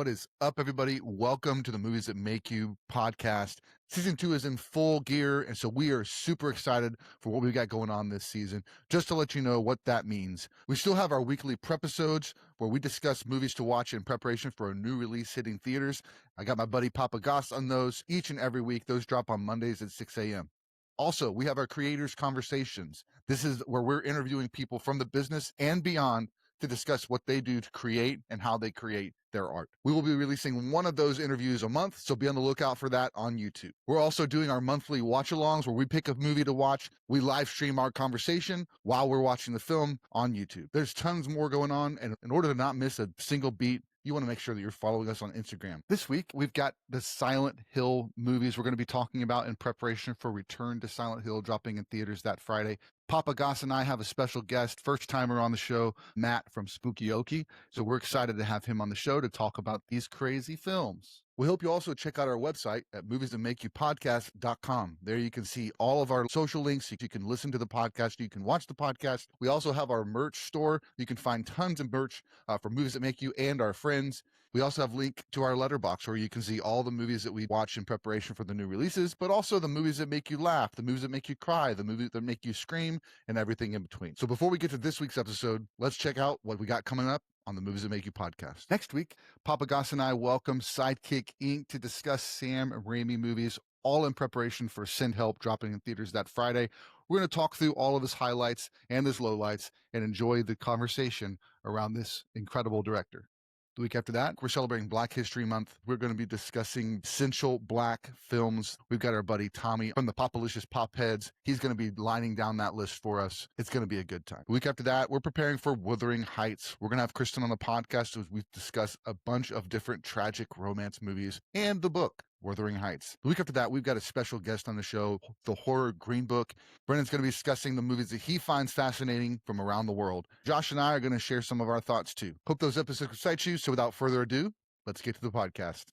What is up, everybody? Welcome to the Movies That Make You podcast. Season 2 is in full gear, and so we are super excited for what we've got going on this season. Just to let you know what that means, we still have our weekly Prepisodes where we discuss movies to watch in preparation for a new release hitting theaters. I got my buddy PoppaGoss on those each and every week. Those drop on Mondays at 6 a.m. Also, we have our Creators Conversations. This is where we're interviewing people from the business and beyond to discuss what they do to create and how they create their art. We will be releasing one of those interviews a month, so be on the lookout for that on YouTube. We're also doing our monthly watch-alongs where we pick a movie to watch. We live stream our conversation while we're watching the film on YouTube. There's tons more going on, and in order to not miss a single beat, you want to make sure that you're following us on Instagram. This week, we've got the Silent Hill movies we're going to be talking about in preparation for Return to Silent Hill dropping in theaters that Friday. PoppaGoss and I have a special guest, first timer on the show, Matt from Spookie, Okie. So we're excited to have him on the show to talk about these crazy films. We hope you also check out our website at moviesthatmakeyoupodcast.com. There you can see all of our social links. You can listen to the podcast. You can watch the podcast. We also have our merch store. You can find tons of merch for Movies That Make You and our friends. We also have a link to our letterbox where you can see all the movies that we watch in preparation for the new releases, but also the movies that make you laugh, the movies that make you cry, the movies that make you scream, and everything in between. So before we get to this week's episode, let's check out what we got coming up on the Movies That Make You podcast. Next week, PoppaGoss and I welcome Sidekick Inc. to discuss Sam Raimi movies, all in preparation for Send Help dropping in theaters that Friday. We're going to talk through all of his highlights and his lowlights and enjoy the conversation around this incredible director. The week after that, we're celebrating Black History Month. We're going to be discussing essential Black films. We've got our buddy Tommy from the Popalicious Pop Heads. He's going to be lining down that list for us. It's going to be a good time. The week after that, we're preparing for Wuthering Heights. We're going to have Kristen on the podcast as we discuss a bunch of different tragic romance movies and the book, Wuthering Heights. The week after that, we've got a special guest on the show, the Horror Green Book. Brendan's going to be discussing the movies that he finds fascinating from around the world. Josh and I are going to share some of our thoughts too. Hope those episodes excite you. So without further ado, let's get to the podcast.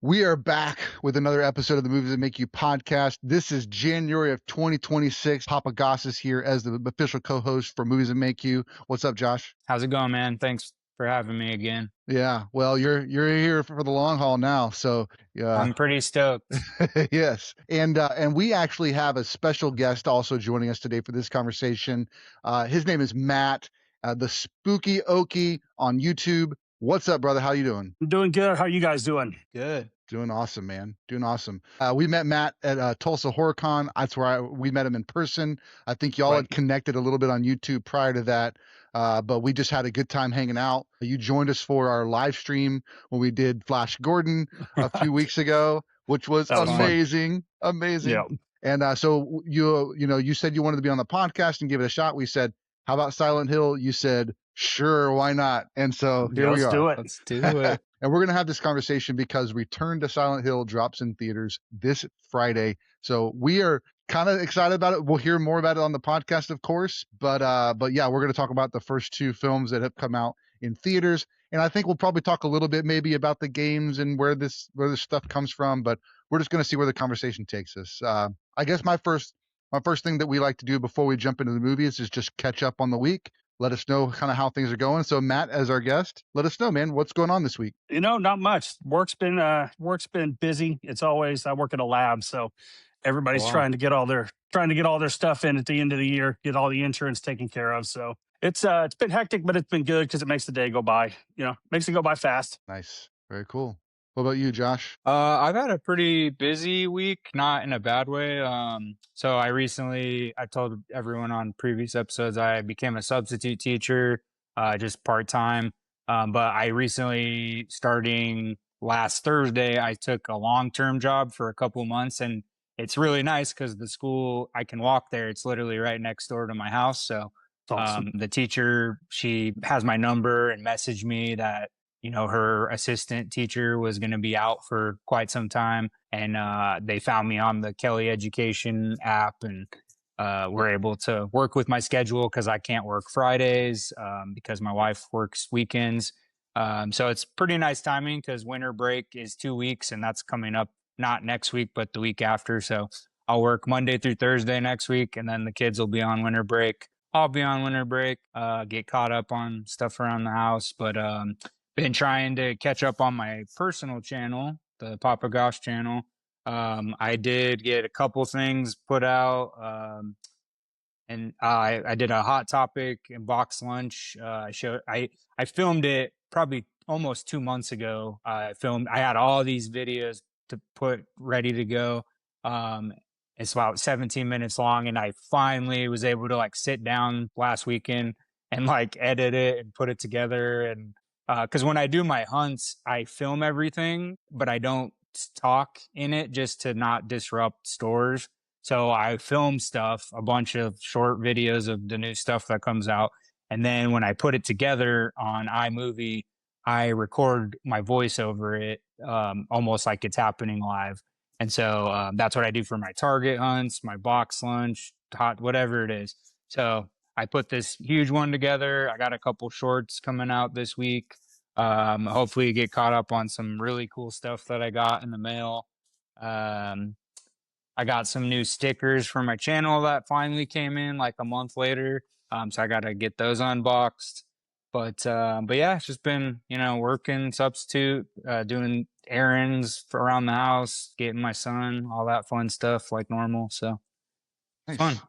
We are back with another episode of the Movies That Make You podcast. This is January of 2026. PoppaGoss is here as the official co-host for Movies That Make You. What's up, Josh? How's it going, man? Thanks for having me again. Yeah, well, you're here for the long haul now, so yeah. I'm pretty stoked. Yes, and we actually have a special guest also joining us today for this conversation. His name is Matt, the Spookie Okie on YouTube. What's up, brother? How you doing? I'm doing good. How are you guys doing? Good. Doing awesome, man. Doing awesome. We met Matt at Tulsa HorrorCon. That's where we met him in person. I think y'all had connected a little bit on YouTube prior to that, but we just had a good time hanging out. You joined us for our live stream when we did Flash Gordon a few weeks ago, which was amazing. Fun. Amazing. Yeah. And so you said you wanted to be on the podcast and give it a shot. We said, how about Silent Hill? You said, sure, why not? And so here we are. Let's do it. And we're going to have this conversation because Return to Silent Hill drops in theaters this Friday. So we are kind of excited about it. We'll hear more about it on the podcast, of course. But yeah, we're going to talk about the first two films that have come out in theaters. And I think we'll probably talk a little bit maybe about the games and where this stuff comes from. But we're just going to see where the conversation takes us. I guess my first thing that we like to do before we jump into the movies is just catch up on the week. Let us know kind of how things are going. So Matt, as our guest, let us know, man, what's going on this week? Not much. Work's been busy. It's always, I work at a lab, so everybody's trying to get all their stuff in at the end of the year, get all the insurance taken care of. So it's been hectic, but it's been good because it makes the day go by. Makes it go by fast. Nice, very cool. What about you, Josh? I've had a pretty busy week, not in a bad way. So I told everyone on previous episodes, I became a substitute teacher, just part-time. But I recently, starting last Thursday, I took a long-term job for a couple of months, and it's really nice because the school, I can walk there. It's literally right next door to my house. So awesome. The teacher, she has my number and messaged me that her assistant teacher was going to be out for quite some time. And they found me on the Kelly Education app and were able to work with my schedule because I can't work Fridays because my wife works weekends. So it's pretty nice timing because winter break is 2 weeks and that's coming up not next week, but the week after. So I'll work Monday through Thursday next week and then the kids will be on winter break. I'll be on winter break, get caught up on stuff around the house, but been trying to catch up on my personal channel, the PoppaGoss channel. I did get a couple things put out. And I did a hot topic and box lunch. I filmed it probably almost 2 months ago. I had all these videos to put ready to go. It's about 17 minutes long, and I finally was able to like sit down last weekend and like edit it and put it together. And because when I do my hunts, I film everything, but I don't talk in it just to not disrupt stores. So I film stuff, a bunch of short videos of the new stuff that comes out. And then when I put it together on iMovie, I record my voice over it, almost like it's happening live. And so that's what I do for my target hunts, my box lunch, hot, whatever it is. So I put this huge one together. I got a couple shorts coming out this week. Hopefully get caught up on some really cool stuff that I got in the mail. I got some new stickers for my channel that finally came in like a month later. So I got to get those unboxed. But yeah, it's just been, working substitute, doing errands for around the house, getting my son, all that fun stuff like normal. So Nice. fun.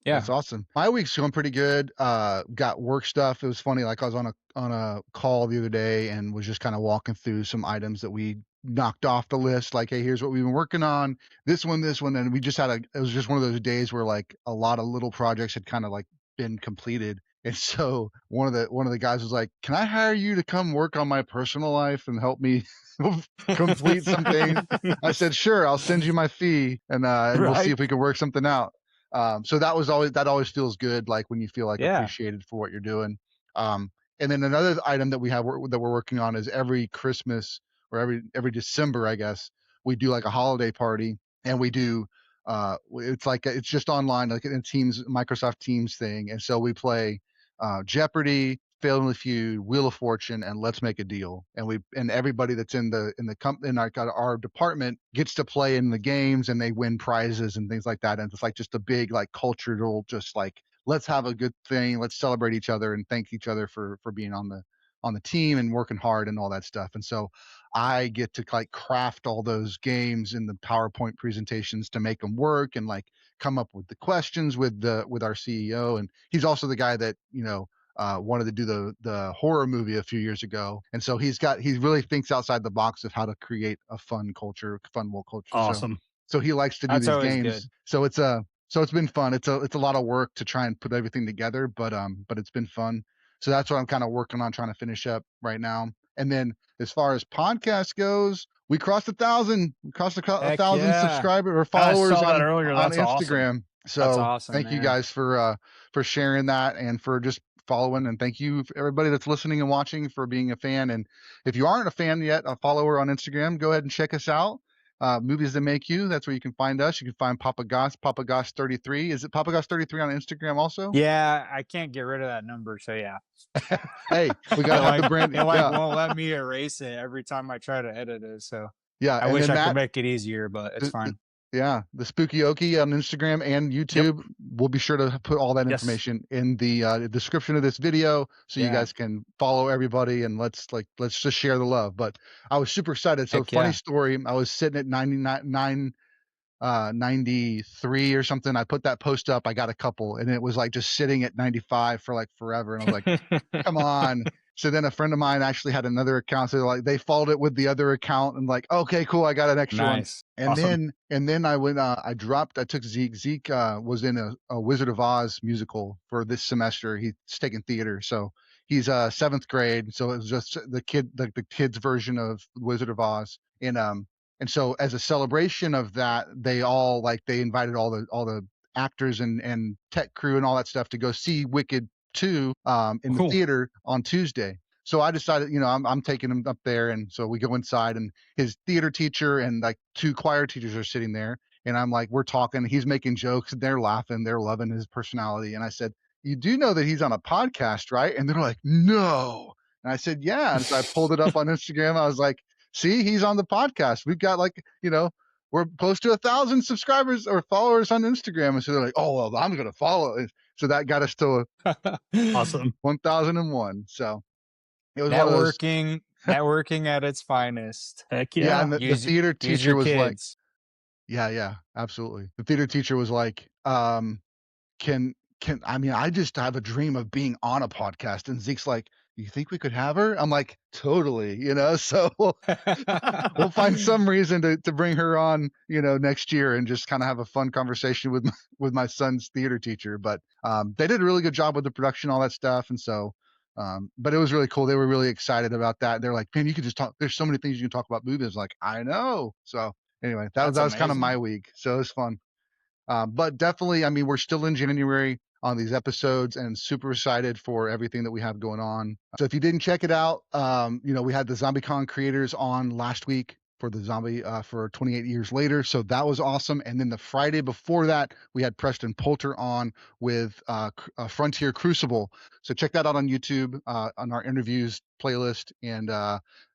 Yeah. That's awesome. My week's going pretty good. Got work stuff. It was funny. Like I was on a call the other day and was just kind of walking through some items that we knocked off the list. Like, hey, here's what we've been working on. This one, and we just it was just one of those days where like a lot of little projects had kind of like been completed. And so one of the guys was like, "Can I hire you to come work on my personal life and help me complete some things?" I said, "Sure, I'll send you my fee, and we'll see if we can work something out." So that always feels good, like when you feel like appreciated for what you're doing. And then another item that that we're working on is every Christmas or every December, I guess, we do like a holiday party, and we do it's just online, like in Microsoft Teams thing. And so we play Jeopardy, Family Feud, Wheel of Fortune, and Let's Make a Deal. And everybody that's in our department gets to play in the games, and they win prizes and things like that. And it's like just a big like cultural, just like let's have a good thing, let's celebrate each other and thank each other for being on the team and working hard and all that stuff. And so I get to like craft all those games in the PowerPoint presentations to make them work and like come up with the questions with our CEO. And he's also the guy that wanted to do the horror movie a few years ago, and so he really thinks outside the box of how to create a fun world culture. Awesome. So he likes to do That's these always games. good. So it's been fun. It's a lot of work to try and put everything together, but it's been fun. So that's what I'm kind of working on, trying to finish up right now. And then as far as podcast goes, we crossed 1,000. We crossed 1,000 subscribers or followers on Instagram. Awesome. So that's awesome, thank you guys for sharing that and for just following. And thank you for everybody that's listening and watching for being a fan. And if you aren't a fan yet, a follower on Instagram, go ahead and check us out. Movies That Make You. That's where you can find us. You can find PoppaGoss 33. Is it PoppaGoss 33 on Instagram also? Yeah, I can't get rid of that number. So yeah. Hey, we got to have the brand. It won't let me erase it every time I try to edit it. So yeah, I wish I could make it easier, but it's fine. Yeah, the Spookie Okie on Instagram and YouTube. Yep. We'll be sure to put all that information in the description of this video, so you guys can follow everybody and let's just share the love. But I was super excited. So funny story. I was sitting at 93 or something. I put that post up. I got a couple, and it was like just sitting at 95 for like forever. And I was like, come on. So then a friend of mine actually had another account. So they followed it with the other account and like, okay, cool. I got an extra one. And awesome. then I went, I took Zeke. Zeke was in a Wizard of Oz musical for this semester. He's taking theater. So he's 7th grade. So it was just the kid's version of Wizard of Oz. And so as a celebration of that, they invited all the actors and tech crew and all that stuff to go see Wicked 2 in the theater on Tuesday. So I decided, I'm taking him up there. And so we go inside, and his theater teacher and like 2 choir teachers are sitting there. And I'm like, we're talking, he's making jokes, and they're laughing, they're loving his personality. And I said, you do know that he's on a podcast, right? And they're like, no. And I said, yeah. And so I pulled it up on Instagram. I was like, see, he's on the podcast. We've got like, we're close to 1,000 subscribers or followers on Instagram. And so they're like, oh, well, I'm going to follow. So that got us to Awesome. 1,001. So it was one of those. Networking at its finest. Heck Yeah. yeah. And the theater Use teacher your was like, kids. yeah, absolutely. The theater teacher was like, I mean, I just have a dream of being on a podcast. And Zeke's like, you think we could have her? I'm like, totally, so we'll find some reason to bring her on, next year and just kind of have a fun conversation with my son's theater teacher. But they did a really good job with the production, all that stuff. And so, but it was really cool. They were really excited about that. They're like, man, you could just talk. There's so many things you can talk about movies. Like, I know. So anyway, that was kind of my week. So it was fun. But definitely, I mean, we're still in January on these episodes and super excited for everything that we have going on. So if you didn't check it out, we had the ZombieCon creators on last week for the zombie for 28 years later. So that was awesome. And then the Friday before that, we had Preston Poulter on with Frontier Crucible. So check that out on YouTube on our interviews playlist, and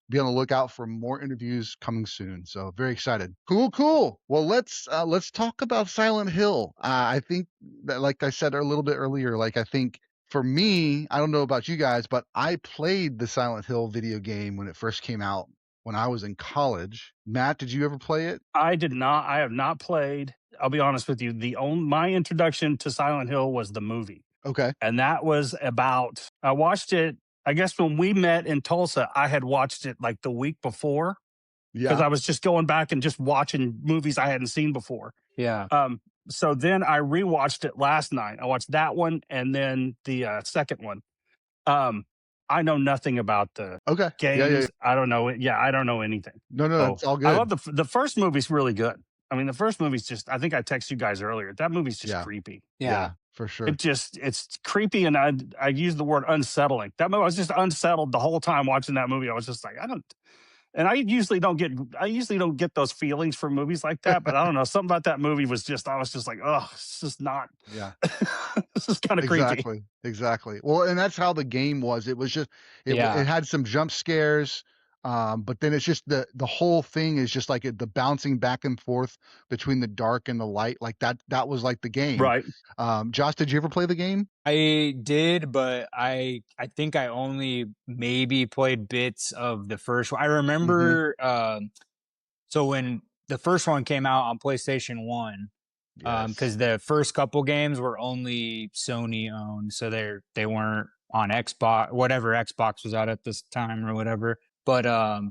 be on the lookout for more interviews coming soon. So very excited. Cool. Well, let's talk about Silent Hill. I think that, like I said a little bit earlier, like I think for me, I don't know about you guys, but I played the Silent Hill video game when it first came out when I was in college. Matt, did you ever play it? I did not. I have not played. I'll be honest with you. My introduction to Silent Hill was the movie. Okay. And that was I watched it. I guess when we met in Tulsa, I had watched it like the week before. Yeah. Because I was just going back and just watching movies I hadn't seen before. Yeah. So then I rewatched it last night. I watched that one and then the second one. I know nothing about the games. Yeah. I don't know it. Yeah, I don't know anything. No, it's all good. I love the first movie's really good. I mean, the first movie's just, I think I texted you guys earlier. That movie's just creepy. Yeah, for sure. It's creepy. And I use the word unsettling. That movie, I was just unsettled the whole time watching that movie. I was just like, and I usually don't get those feelings from movies like that, but I don't know. Something about that movie was just, I was just like, oh, it's just not. Yeah. This is kind of creepy. Exactly. Well, and that's how the game was. It was just, it had some jump scares. But then it's just the whole thing is just like the bouncing back and forth between the dark and the light. Like that was like the game. Right. Josh, did you ever play the game? I did, but I think I only maybe played bits of the first one. I remember, so when the first one came out on PlayStation 1, because the first couple games were only Sony owned, so they weren't on Xbox, whatever Xbox was out at this time or whatever. But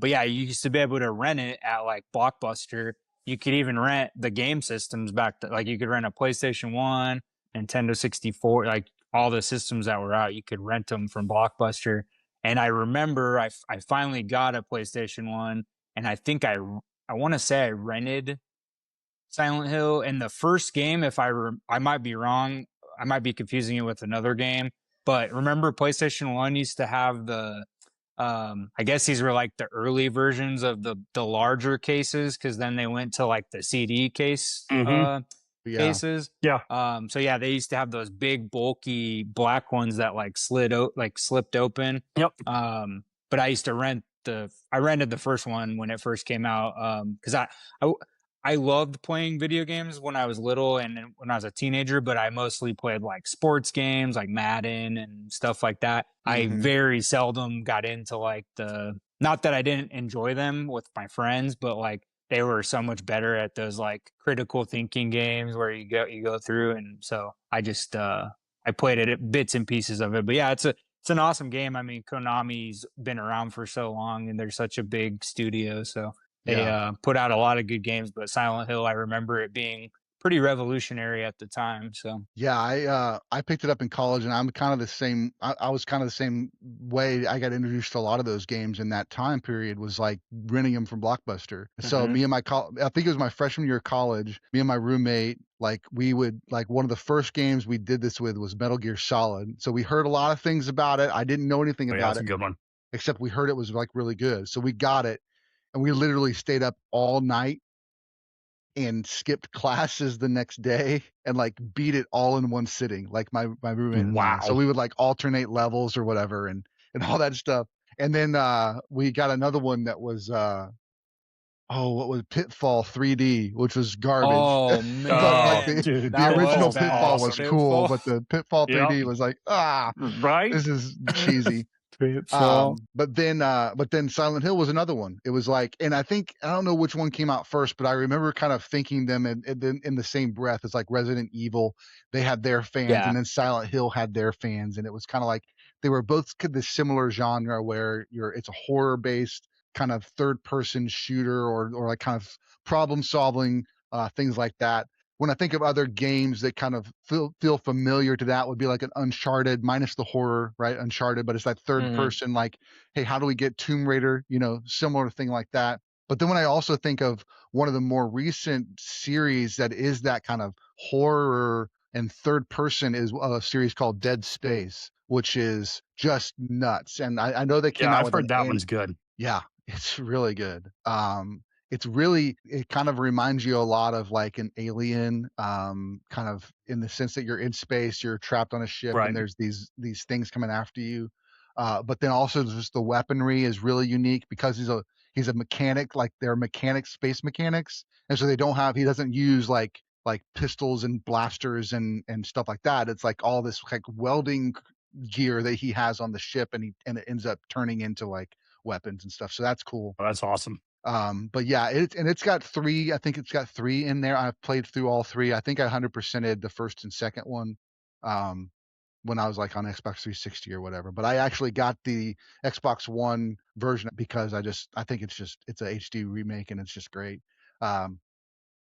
yeah, you used to be able to rent it at like Blockbuster. You could even rent the game systems back like you could rent a PlayStation 1, Nintendo 64, like all the systems that were out, you could rent them from Blockbuster. And I remember I finally got a PlayStation 1, and I think I want to say I rented Silent Hill. And the first game, if I might be wrong, I might be confusing it with another game, but remember PlayStation 1 used to have the I guess these were like the early versions of the larger cases, because then they went to like the CD case cases. Yeah. So yeah, they used to have those big bulky black ones that like slipped open. Yep. But I used to I rented the first one when it first came out, because I loved playing video games when I was little and when I was a teenager, but I mostly played like sports games like Madden and stuff like that. I very seldom got into like not that I didn't enjoy them with my friends, but like they were so much better at those like critical thinking games where you go through. And so I just, I played it bits and pieces of it, but yeah, it's an awesome game. I mean, Konami's been around for so long and they're such a big studio. So they put out a lot of good games, but Silent Hill, I remember it being pretty revolutionary at the time. So yeah, I picked it up in college, and I'm kind of the same. I was kind of the same way. I got introduced to a lot of those games in that time period, was like renting them from Blockbuster. So me and I think it was my freshman year of college, me and my roommate, like we would, like one of the first games we did this with was Metal Gear Solid. So we heard a lot of things about it. I didn't know anything about that's it. a good one. Except we heard it was like really good. So we got it, and we literally stayed up all night and skipped classes the next day and like beat it all in one sitting, like my roommate and I. So we would like alternate levels or whatever and all that stuff. And then we got another one that was what was Pitfall 3D, which was garbage. Oh But like man, dude, the that was original Pitfall's bad. Pitfall was awesome. cool, Pitfall. but the Pitfall 3D was like, Right? this is cheesy. Pitfall. But then Silent Hill was another one. It was like, and I don't know which one came out first, but I remember kind of thinking them in the same breath as like Resident Evil. They had their fans, Yeah. and then Silent Hill had their fans, and it was kind of like they were both the similar genre where it's a horror based kind of third person shooter or like kind of problem solving things like that. When I think of other games that kind of feel familiar to that, would be like an Uncharted, minus the horror, right? Uncharted, but it's that third person, like, hey, how do we get Tomb Raider? Similar thing like that. But then when I also think of one of the more recent series that is that kind of horror and third person is a series called Dead Space, which is just nuts. And I know they came Yeah, out I've with heard that one's good. yeah, it's really good. It kind of reminds you a lot of like an Alien, kind of in the sense that you're in space, you're trapped on a ship, Right. and there's these things coming after you. But then also just the weaponry is really unique because he's a mechanic, like they're space mechanics, and so he doesn't use like pistols and blasters and stuff like that. It's like all this like welding gear that he has on the ship, and it ends up turning into like weapons and stuff. So that's cool. Oh, that's awesome. But yeah, it's got three. I think it's got three in there. I've played through all three. I think I 100%ed the first and second one when I was like on Xbox 360 or whatever. But I actually got the Xbox One version because I think it's a HD remake and it's just great.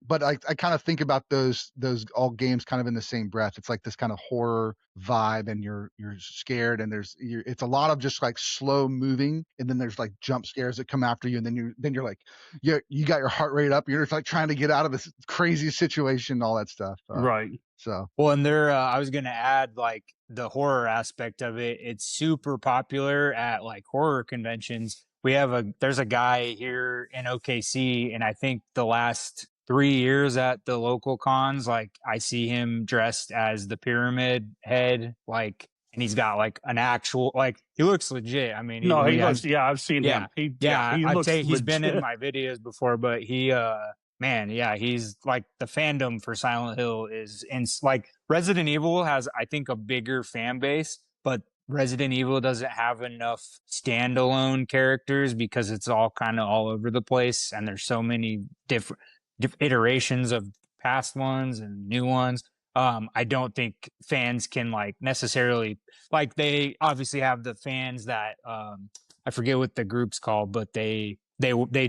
But I kind of think about those all games kind of in the same breath. It's like this kind of horror vibe, and you're scared, and it's a lot of just like slow moving, and then there's like jump scares that come after you, and then you're like, you got your heart rate up, you're just like trying to get out of this crazy situation, all that stuff. Right. So Well, and I was gonna add like the horror aspect of it. It's super popular at like horror conventions. There's a guy here in OKC, and I think the last 3 years at the local cons, like I see him dressed as the Pyramid Head, like, and he's got like an actual, like, he looks legit. I mean, No, he he has, looks. Yeah, I've seen him. He I'd looks say he's been in legit. my videos before, but man, yeah, he's like the fandom for Silent Hill is in like Resident Evil has, I think, a bigger fan base, but Resident Evil doesn't have enough standalone characters because it's all kind of all over the place, and there's so many different iterations of past ones and new ones. I don't think fans can like necessarily, like, they obviously have the fans that I forget what the group's called, but they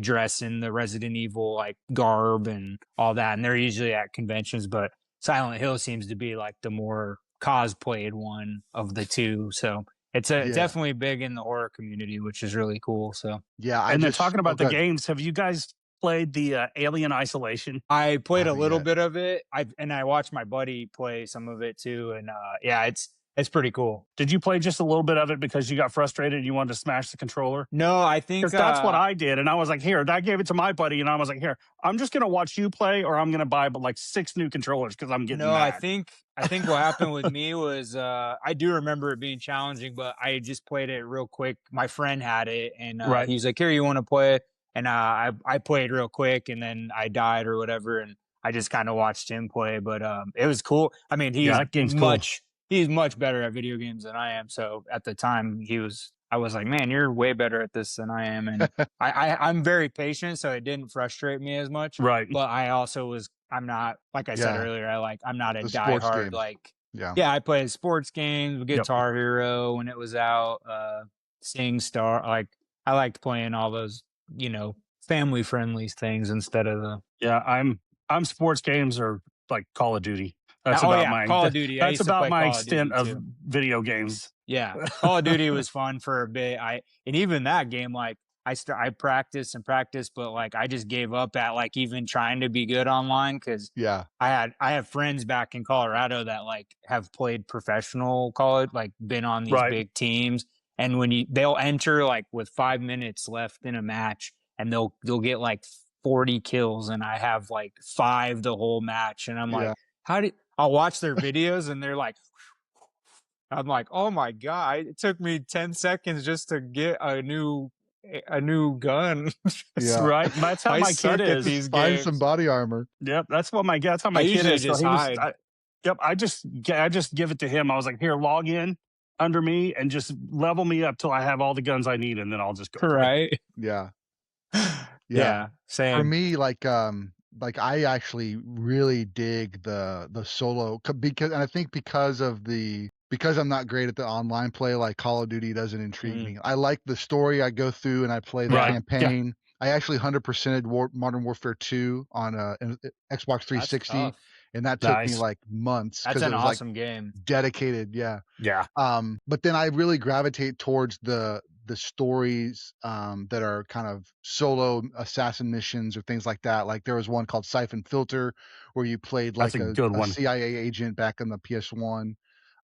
dress in the Resident Evil like garb and all that, and they're usually at conventions. But Silent Hill seems to be like the more cosplayed one of the two, so it's definitely big in the horror community, which is really cool. So yeah, And then talking about the good. games, have you guys played the Alien Isolation? I played a little yet. bit of it. I watched my buddy play some of it too, and yeah, it's pretty cool. Did you play just a little bit of it because you got frustrated and you wanted to smash the controller? No, I think Because that's what I did. And I was like, here, I gave it to my buddy, and I was like, here, I'm just going to watch you play, or I'm going to buy like 6 new controllers because I'm getting mad. I think what happened with me was I do remember it being challenging, but I just played it real quick. My friend had it, and Right. he's like, here, you want to play? And I played real quick, and then I died or whatever, and I just kind of watched him play. But it was cool. I mean, that game's cool. He's much better at video games than I am. So at the time I was like, man, you're way better at this than I am. And I'm very patient, so it didn't frustrate me as much. Right. But I also I'm not, like I said earlier, I'm not a The sports diehard, games. like, Yeah, I played sports games, Guitar Hero when it was out, SingStar. Like, I liked playing all those, family friendly things instead of the. Yeah, I'm sports games or like Call of Duty. That's Call of Duty. That's about my extent of video games. Yeah, Call of Duty was fun for a bit. And even that game, like I practiced and practiced, but like I just gave up at like even trying to be good online because I have friends back in Colorado that like have played professional college, like been on these big teams, and when they'll enter like with 5 minutes left in a match, and they'll get like 40 kills, and I have like 5 the whole match, and I'm like, I'll watch their videos, and they're like, I'm like, oh my God, it took me 10 seconds just to get a new a new gun. Yeah. Right. That's how I my suck kid at is. these Find some games. body armor. Yep. That's how my I kid usually is. So just hide. yep. I just give it to him. I was like, here, log in under me and just level me up till I have all the guns I need, and then I'll just go play. Right. Yeah. Yeah. For Same. me, like I actually really dig the solo because, and I think because I'm not great at the online play, like Call of Duty doesn't intrigue Mhm. me. I like the story. I go through and I play the Yeah. campaign. I actually 100%ed Modern Warfare 2 on an Xbox 360, tough. and that took me Nice. like months That's because it an was like awesome game. dedicated. Yeah. Yeah. But then I really gravitate towards the stories that are kind of solo assassin missions or things like that. Like there was one called Siphon Filter where you played That's like a good one. CIA agent back on the PS1.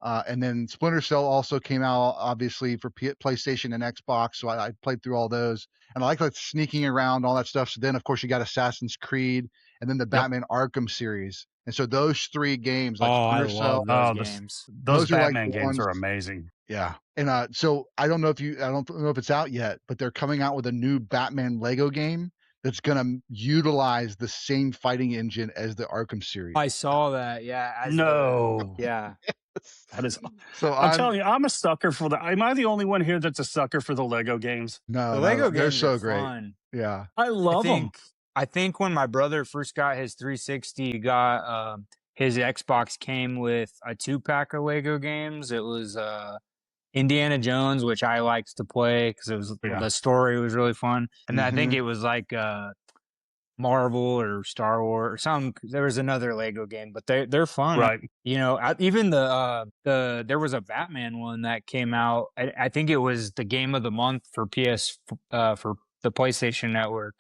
And then Splinter Cell also came out, obviously, for PlayStation and Xbox. So I played through all those. And I like sneaking around, all that stuff. So then, of course, you got Assassin's Creed and then the Batman Arkham series. And so those three games, like Oh, I Splinter Cell, love those games. Those those are like Batman the games ones. are amazing. Yeah. And so I don't know if it's out yet, but they're coming out with a new Batman Lego game that's going to utilize the same fighting engine as the Arkham series. I saw that. Yeah. Yeah. That is. So I'm telling you, I'm a sucker for the. Am I the only one here that's a sucker for the Lego games? No, The Lego they're games so are great. fun. Yeah. I love them. I think when my brother first got his 360, he got his Xbox came with a 2-pack of Lego games. It was Indiana Jones, which I liked to play because it was the story was really fun, and then I think it was like Marvel or Star Wars or some. There was another Lego game, but they're fun, Right? You know, even there was a Batman one that came out. I think it was the game of the month for for the PlayStation Network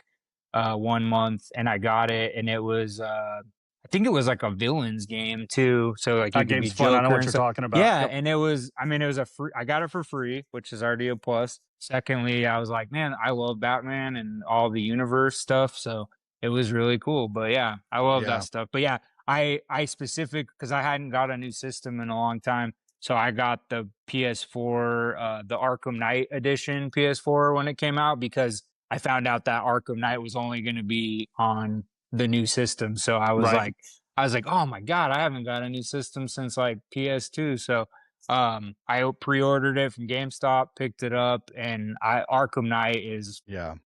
1 month, and I got it, and it was I think it was like a villains game too. So like you That could be game's fun. I know Joker what and you're stuff. talking about. Yeah, Yep. and it was a free. I got it for free, which is already a plus. Secondly, I was like, man, I love Batman and all the universe stuff, so it was really cool. But yeah, I love Yeah. that stuff. But yeah, I specific because I hadn't got a new system in a long time. So I got the PS4, the Arkham Knight edition PS4 when it came out because I found out that Arkham Knight was only going to be on the new system. So I was Right. like, oh my God, I haven't got a new system since like PS2. So I pre-ordered it from GameStop, picked it up, and Arkham Knight is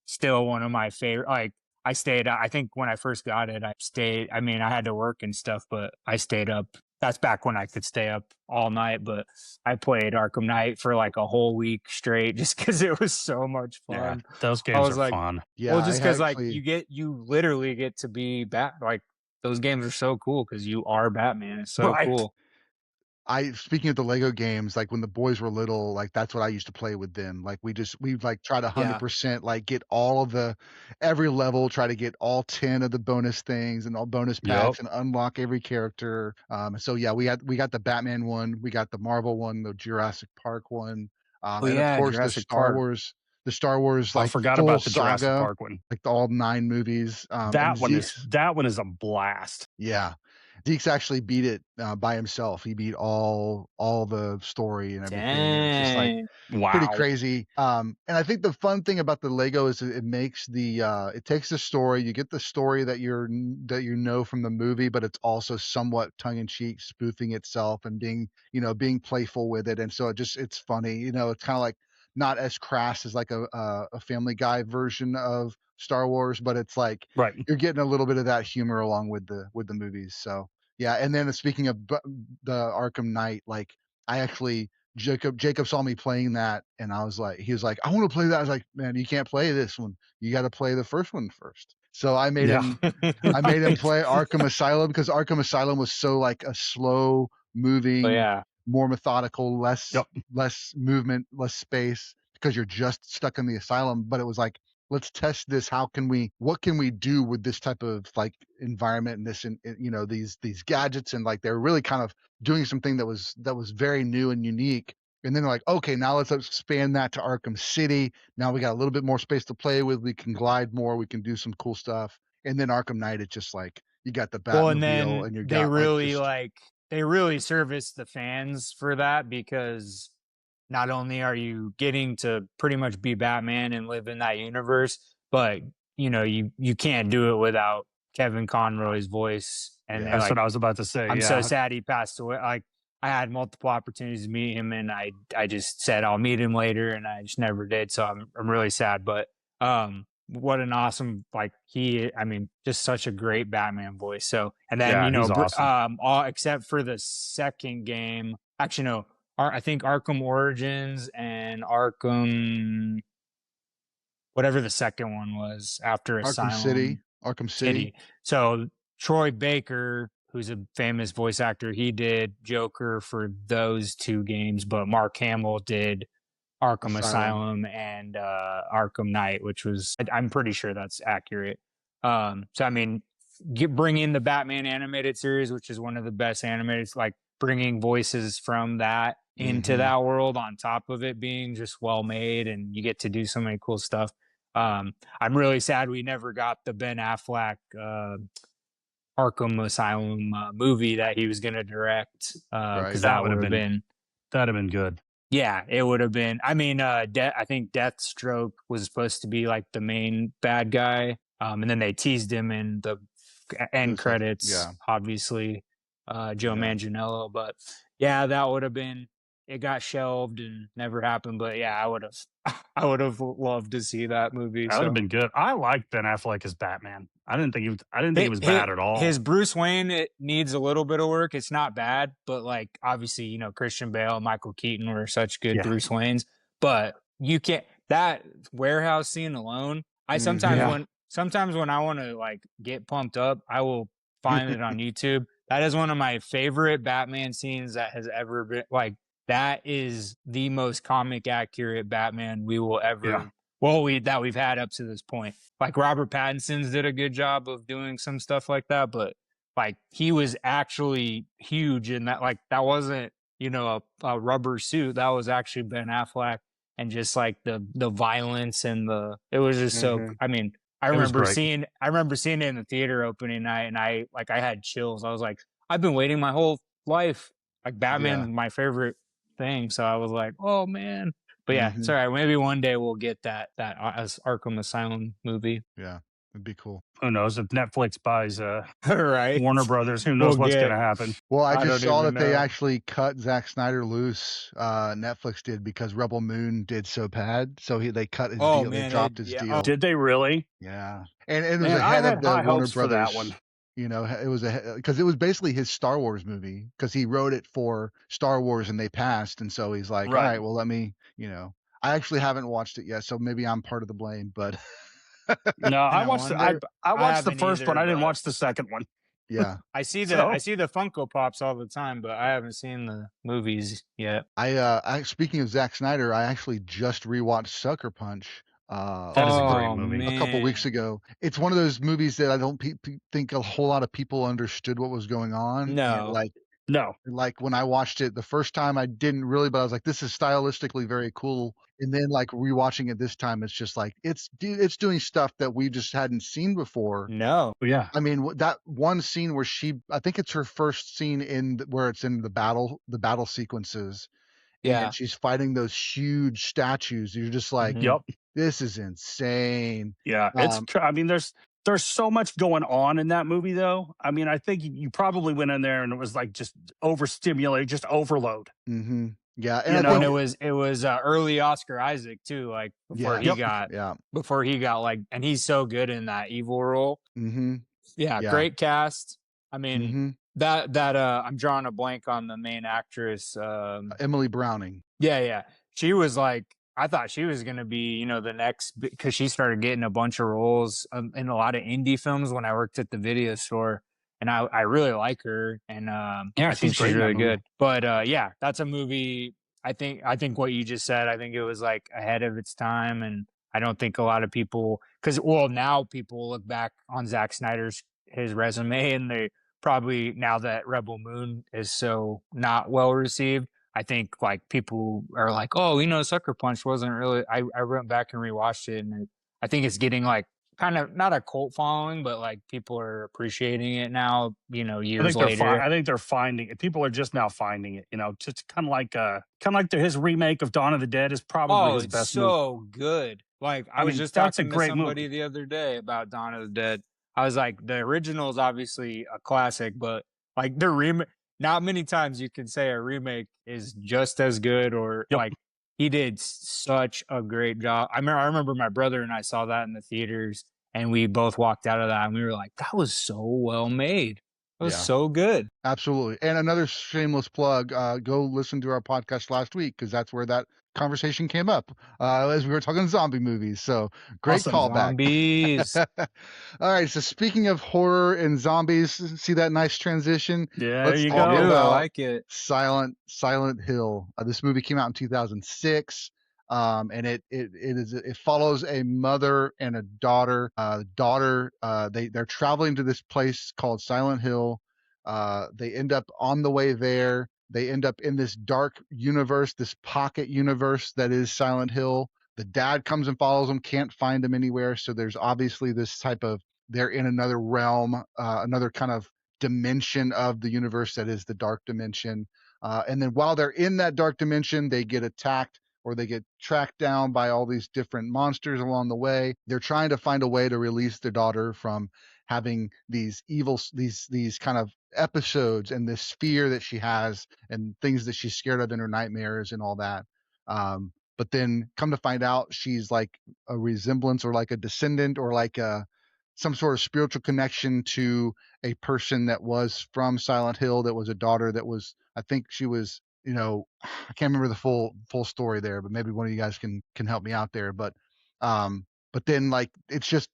still one of my favorite. Like I stayed, I think when I first got it, I mean, I had to work and stuff, but I stayed up. That's back when I could stay up all night, but I played Arkham Knight for like a whole week straight just because it was so much fun. Yeah, those games are fun. Yeah, well, just because like you literally get to be like those games are so cool because you are Batman. It's so cool. Speaking of the Lego games, like when the boys were little, like that's what I used to play with them. Like we like try to 100% like get all of every level, try to get all 10 of the bonus things and all bonus packs and unlock every character. So yeah, we got the Batman one, we got the Marvel one, the Jurassic Park one, and of course Jurassic the Star Park. Wars I like forgot full about the saga, Jurassic Park one. like all 9 movies. That one is a blast. Yeah. Zeke's actually beat it by himself. He beat all the story and everything. And it's just like pretty crazy. And I think the fun thing about the Lego is it makes it takes the story. You get the story that you know from the movie, but it's also somewhat tongue in cheek, spoofing itself and being playful with it. And so it's funny. It's kind of like not as crass as like a Family Guy version of Star Wars, but it's like you're getting a little bit of that humor along with the movies. So yeah, and then speaking of the Arkham Knight, like I actually Jacob saw me playing that, and he was like, I want to play that. I was like, man, you can't play this one. You got to play the first one first. So I made him play Arkham Asylum because Arkham Asylum was so like a slow moving, more methodical, less movement, less space because you're just stuck in the asylum. But it was like, let's test this. What can we do with this type of like environment and this, and these gadgets, and like they're really kind of doing something that was very new and unique. And then they're like, okay, now let's expand that to Arkham City. Now we got a little bit more space to play with. We can glide more. We can do some cool stuff. And then Arkham Knight, it's just like you got the Batmobile, and you got they really service the fans for that because not only are you getting to pretty much be Batman and live in that universe, but you can't do it without Kevin Conroy's voice. And That's what I was about to say. I'm so sad he passed away. Like, I had multiple opportunities to meet him, and I just said I'll meet him later, and I just never did. So I'm really sad. But what an awesome, just such a great Batman voice. So, and then he's awesome. all except for the second game. Actually, no, I think Arkham Origins and Arkham, whatever the second one was after Asylum. Arkham City. So Troy Baker, who's a famous voice actor, he did Joker for those two games, but Mark Hamill did Arkham Asylum and Arkham Knight, which was, I'm pretty sure that's accurate. So I mean, bring in the Batman animated series, which is one of the best animated, like bringing voices from that into that world on top of it being just well made, and you get to do so many cool stuff. I'm really sad we never got the Ben Affleck Arkham Asylum movie that he was going to direct, because that would have been that'd have been good. Yeah, it would have been. I mean, I think Deathstroke was supposed to be like the main bad guy, and then they teased him in the end credits. Obviously, Joe Manganiello, but yeah, that would have been. It got shelved and never happened. But yeah, I would have loved to see that movie. That would have been good. I liked Ben Affleck as Batman. I didn't think he was bad at all. His Bruce Wayne, it needs a little bit of work. It's not bad, but like obviously, Christian Bale, Michael Keaton were such good Bruce Waynes. But you can't, that warehouse scene alone. Sometimes when I want to like get pumped up, I will find it on YouTube. That is one of my favorite Batman scenes that has ever been. Like, that is the most comic accurate Batman we will ever that we've had up to this point. Like, Robert Pattinson's did a good job of doing some stuff like that, but like, he was actually huge in that. Like, that wasn't a rubber suit. That was actually Ben Affleck, and just like the violence and it was just so. I mean, I remember seeing it in the theater opening night, and I had chills. I was like, I've been waiting my whole life. Like, Batman's my favorite thing, so I was like, oh man. But yeah, it's all right. Maybe one day we'll get that Arkham Asylum movie. Yeah, it'd be cool. Who knows if Netflix buys right. Warner Brothers? Who knows what's going to happen? Well, I just saw that they actually cut Zack Snyder loose. Netflix did, because Rebel Moon did so bad, so they cut his deal. They dropped his deal. Did they really? Yeah, and it was ahead of the Warner Brothers. For that one. It was because it was basically his Star Wars movie, because he wrote it for Star Wars and they passed, and so he's like, all right, well, let me, I actually haven't watched it yet, so maybe I'm part of the blame, but no, I watched the first one. I didn't watch the second one. Yeah, I see the Funko Pops all the time, but I haven't seen the movies yet. I speaking of Zack Snyder, I actually just rewatched Sucker Punch. That is a great movie. A couple weeks ago. It's one of those movies that I don't think a whole lot of people understood what was going on. No. Like when I watched it the first time, I didn't really, but I was like, this is stylistically very cool. And then like rewatching it this time, it's just like, it's doing stuff that we just hadn't seen before. No. Yeah. I mean, that one scene where I think it's her first scene where it's in the battle sequences. Yeah. And she's fighting those huge statues. You're just like, yep. This is insane. Yeah, there's so much going on in that movie, though. I mean, I think you probably went in there and it was like just overstimulated, just overload. Mm-hmm. Yeah, and it was early Oscar Isaac too, like before he got like, and he's so good in that evil role. Mm-hmm. Yeah, great cast. I mean, that I'm drawing a blank on the main actress, Emily Browning. Yeah, she was like. I thought she was going to be, the next, because she started getting a bunch of roles in a lot of indie films when I worked at the video store, and I really like her, and I think she's really good. But that's a movie. I think what you just said, I think it was like ahead of its time, and I don't think a lot of people, now people look back on Zack Snyder's his resume, and they probably, now that Rebel Moon is so not well received, I think like people are like, oh, Sucker Punch wasn't really. I went back and rewatched it, and I think it's getting like kind of not a cult following, but like people are appreciating it now, I years think they're later. I think they're finding it. People are just now finding it. Just kind of like his remake of Dawn of the Dead is probably Oh, his it's best movie. so good. Like I I was mean, just that's a talking to great somebody movie. the other day about Dawn of the Dead. I was like, the original is obviously a classic, but like the remake, not many times you can say a remake is just as good or Yep. like he did such a great job. I remember my brother and I saw that in the theaters and we both walked out of that and we were like, that was so well made. It was Yeah. so good. Absolutely. And another shameless plug, go listen to our podcast last week because that's where that conversation came up as we were talking zombie movies. So great Awesome. callback. Zombies. All right. So speaking of horror and zombies, see that nice transition? Yeah, there Let's you I talk go. do. I about like it. Silent Hill. This movie came out in 2006. And it follows a mother and a daughter. They're traveling to this place called Silent Hill. They end up on the way there. They end up in this dark universe, this pocket universe that is Silent Hill. The dad comes and follows them, can't find them anywhere. So there's obviously this type of they're in another realm, another kind of dimension of the universe that is the dark dimension. And then while they're in that dark dimension, they get attacked or they get tracked down by all these different monsters along the way. They're trying to find a way to release their daughter from having these kind of episodes and this fear that she has and things that she's scared of in her nightmares and all that. But then come to find out she's like a resemblance or like a descendant or like some sort of spiritual connection to a person that was from Silent Hill that was a daughter that was, I think she was, I can't remember the full story there, but maybe one of you guys can help me out there. But then like it's just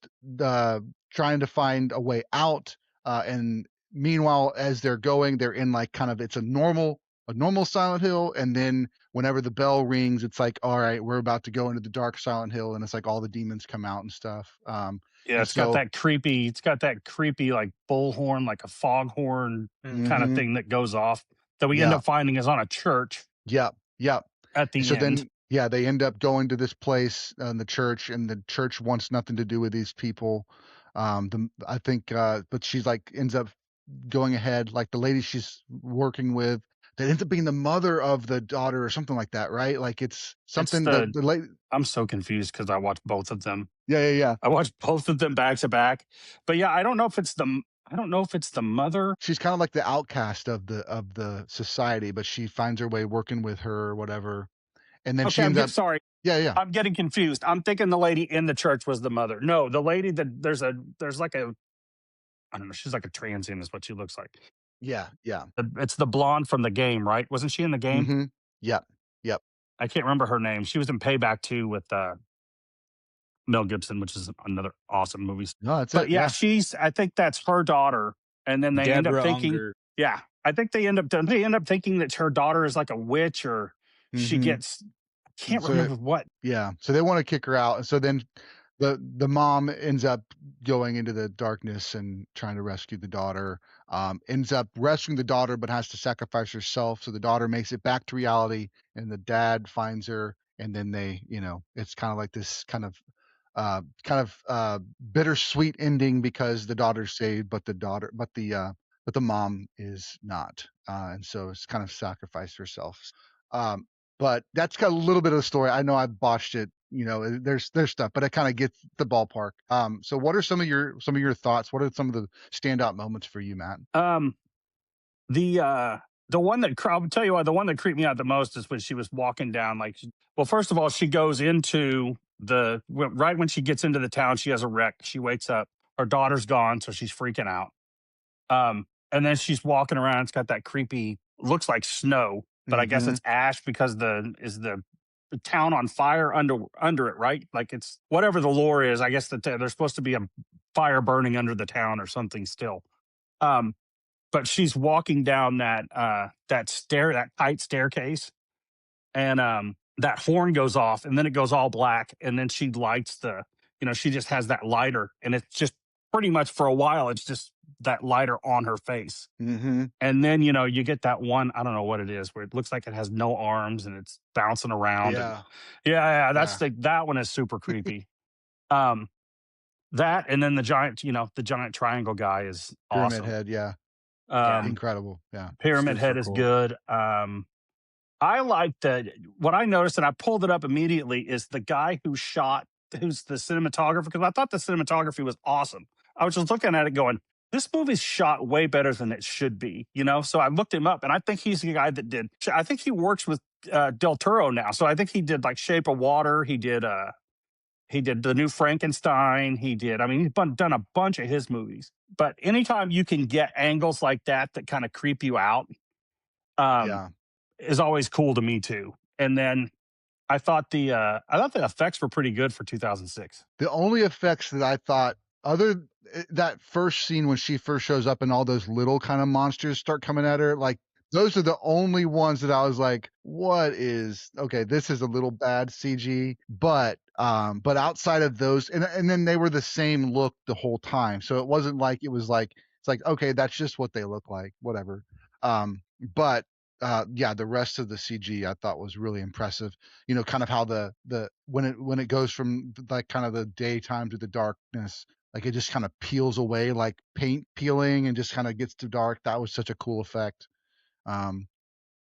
trying to find a way out. And meanwhile, as they're going, they're in like kind of it's a normal Silent Hill, and then whenever the bell rings, it's like, all right, we're about to go into the dark Silent Hill, and it's like all the demons come out and stuff. Yeah, And it's got so, that creepy. It's got that creepy like bullhorn, like a foghorn kind of mhm, thing that goes off. That we end yeah, up finding is on a church yep, yep. at And the so end. then, yeah, they end up going to this place in the church, and the church wants nothing to do with these people. I think, but she's like ends up going ahead, like the lady she's working with, that ends up being the mother of the daughter or something like that, right? Like it's It's something the the lady. I'm so confused because I watched both of them. Yeah. I watched both of them back to back. But yeah, I don't know if it's the mother. She's kind of like the outcast of the society, but she finds her way working with her or whatever, and then Okay, she ends up. sorry. Yeah. I'm getting confused. I'm thinking the lady in the church was the mother. No, the lady that there's like a I don't know, she's like a transient is what she looks like. Yeah. It's the blonde from the game, right? Wasn't she in the game? Mm-hmm. Yep. I can't remember her name. She was in Payback 2 with Mel Gibson, which is another awesome movie. No, that's But it. yeah, Yeah. I think that's her daughter. And then they end up Deborah thinking, Unger. yeah, I think they end up thinking that her daughter is like a witch or she Mm-hmm. gets, I can't So remember what. yeah, so they want to kick her out, and so then the mom ends up going into the darkness and trying to rescue the daughter. Ends up rescuing the daughter, but has to sacrifice herself. So the daughter makes it back to reality, and the dad finds her, and then it's kind of like this bittersweet ending because the daughter's saved, but the mom is not, and so it's kind of sacrificed herself. Um, but that's got a little bit of the story. I know I botched it. There's stuff, but I kind of get the ballpark. So what are some of your thoughts? What are some of the standout moments for you, Matt? Um, the one that I'll tell you what, the one that creeped me out the most is when she was walking down. Like, well, first of all, she goes into right when she gets into the town, she has a wreck. She wakes up, her daughter's gone, so she's freaking out. And then she's walking around. It's got that creepy, looks like snow, but I guess Mm-hmm. it's ash because the town on fire under it, right? Like it's whatever the lore is. I guess that there's supposed to be a fire burning under the town or something still. Um, but she's walking down that tight staircase, and that horn goes off, and then it goes all black, and then she lights she just has that lighter, and it's just pretty much for a while, it's just that lighter on her face. Mm-hmm. And then you get that one, I don't know what it is, where it looks like it has no arms and it's bouncing around. And Yeah. yeah, Yeah. that one is super creepy. Um, That and then the giant triangle guy is Pyramid awesome. Head, yeah. Incredible. Yeah. Pyramid Head Super is cool. good. I like what I noticed, and I pulled it up immediately, is the guy who's the cinematographer, because I thought the cinematography was awesome. I was just looking at it going, this movie's shot way better than it should be, So I looked him up, and I think he's the guy that I think he works with Del Toro now. So I think he did like Shape of Water. He did the new Frankenstein. He's done a bunch of his movies. But anytime you can get angles like that kind of creep you out, Yeah. is always cool to me too. And then I thought the effects were pretty good for 2006. The only effects that I thought, that first scene when she first shows up and all those little kind of monsters start coming at her, like those are the only ones that I was like, okay, this is a little bad CG, but outside of those, and then they were the same look the whole time. So it wasn't like it's like, okay, that's just what they look like, whatever. But yeah, the rest of the CG I thought was really impressive. Kind of how the when it goes from like kind of the daytime to the darkness, like it just kind of peels away like paint peeling and just kind of gets to dark. That was such a cool effect.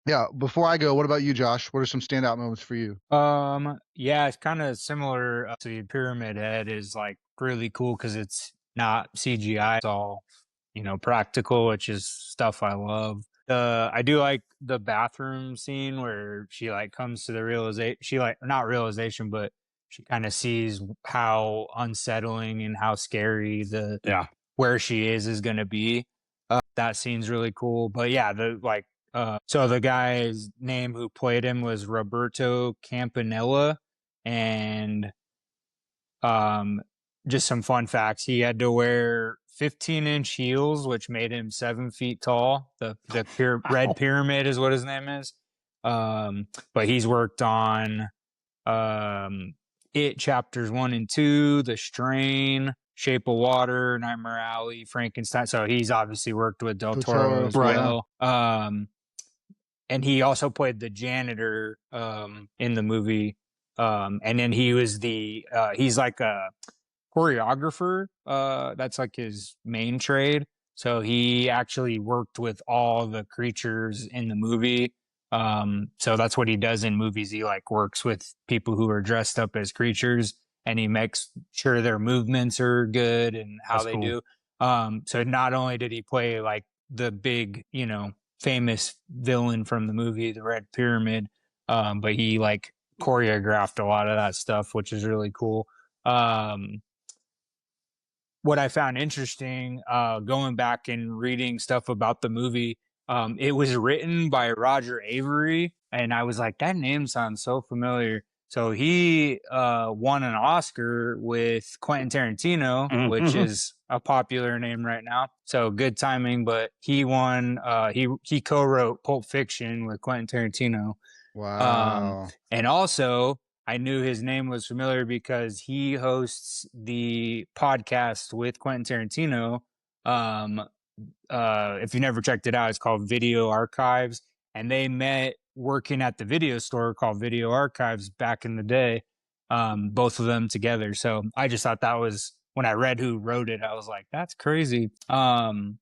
Yeah, before I go, what about you, Josh? What are some standout moments for you? Yeah, it's kind of similar to the Pyramid Head is like really cool because it's not CGI. It's all, practical, which is stuff I love. I do like the bathroom scene where she like comes to the realization, not realization, but she kind of sees how unsettling and how scary where she is going to be. That scene's really cool. But yeah, so the guy's name who played him was Roberto Campanella, and just some fun facts. He had to wear 15-inch heels, which made him 7 feet tall. The Red Pyramid is what his name is. But he's worked on It Chapters 1 and 2, The Strain, Shape of Water, Nightmare Alley, Frankenstein. So he's obviously worked with Del Toro as well. And he also played the janitor in the movie. And then he was he's like a choreographer. That's like his main trade. So he actually worked with all the creatures in the movie. So that's what he does in movies. He like works with people who are dressed up as creatures and he makes sure their movements are good and how they do. So not only did he play like the big, famous villain from the movie, the Red Pyramid, but he like choreographed a lot of that stuff, which is really cool. What I found interesting, going back and reading stuff about the movie, it was written by Roger Avery, and I was like, that name sounds so familiar. So he won an Oscar with Quentin Tarantino, which is a popular name right now. So good timing, but he won, he co-wrote Pulp Fiction with Quentin Tarantino. Wow. And also, I knew his name was familiar because he hosts the podcast with Quentin Tarantino. If you never checked it out, it's called Video Archives. And they met working at the video store called Video Archives back in the day, both of them together. So I just thought that was, when I read who wrote it, I was like, that's crazy. And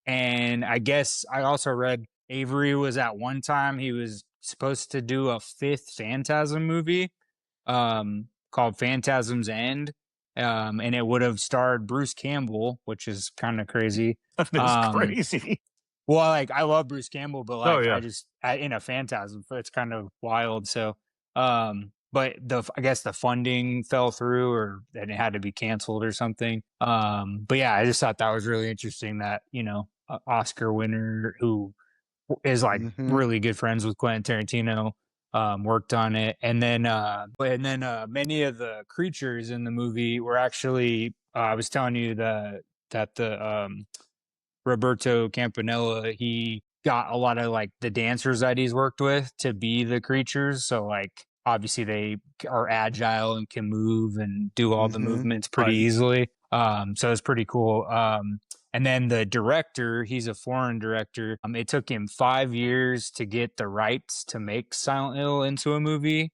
I guess I also read Avery was at one time, he was supposed to do a 5th Phantasm movie called Phantasm's End. And it would have starred Bruce Campbell, which is kind of crazy. That's crazy. Well, like I love Bruce Campbell, but like in a Phantasm, it's kind of wild. So, but I guess the funding fell through, or that it had to be canceled or something. But yeah, I just thought that was really interesting that Oscar winner who is like really good friends with Quentin Tarantino worked on it, and then many of the creatures in the movie were actually I was telling you that the Roberto Campanella, he got a lot of like the dancers that he's worked with to be the creatures. So like obviously they are agile and can move and do all the movements pretty easily. So it's pretty cool. And then the director, he's a foreign director. It took him 5 years to get the rights to make Silent Hill into a movie.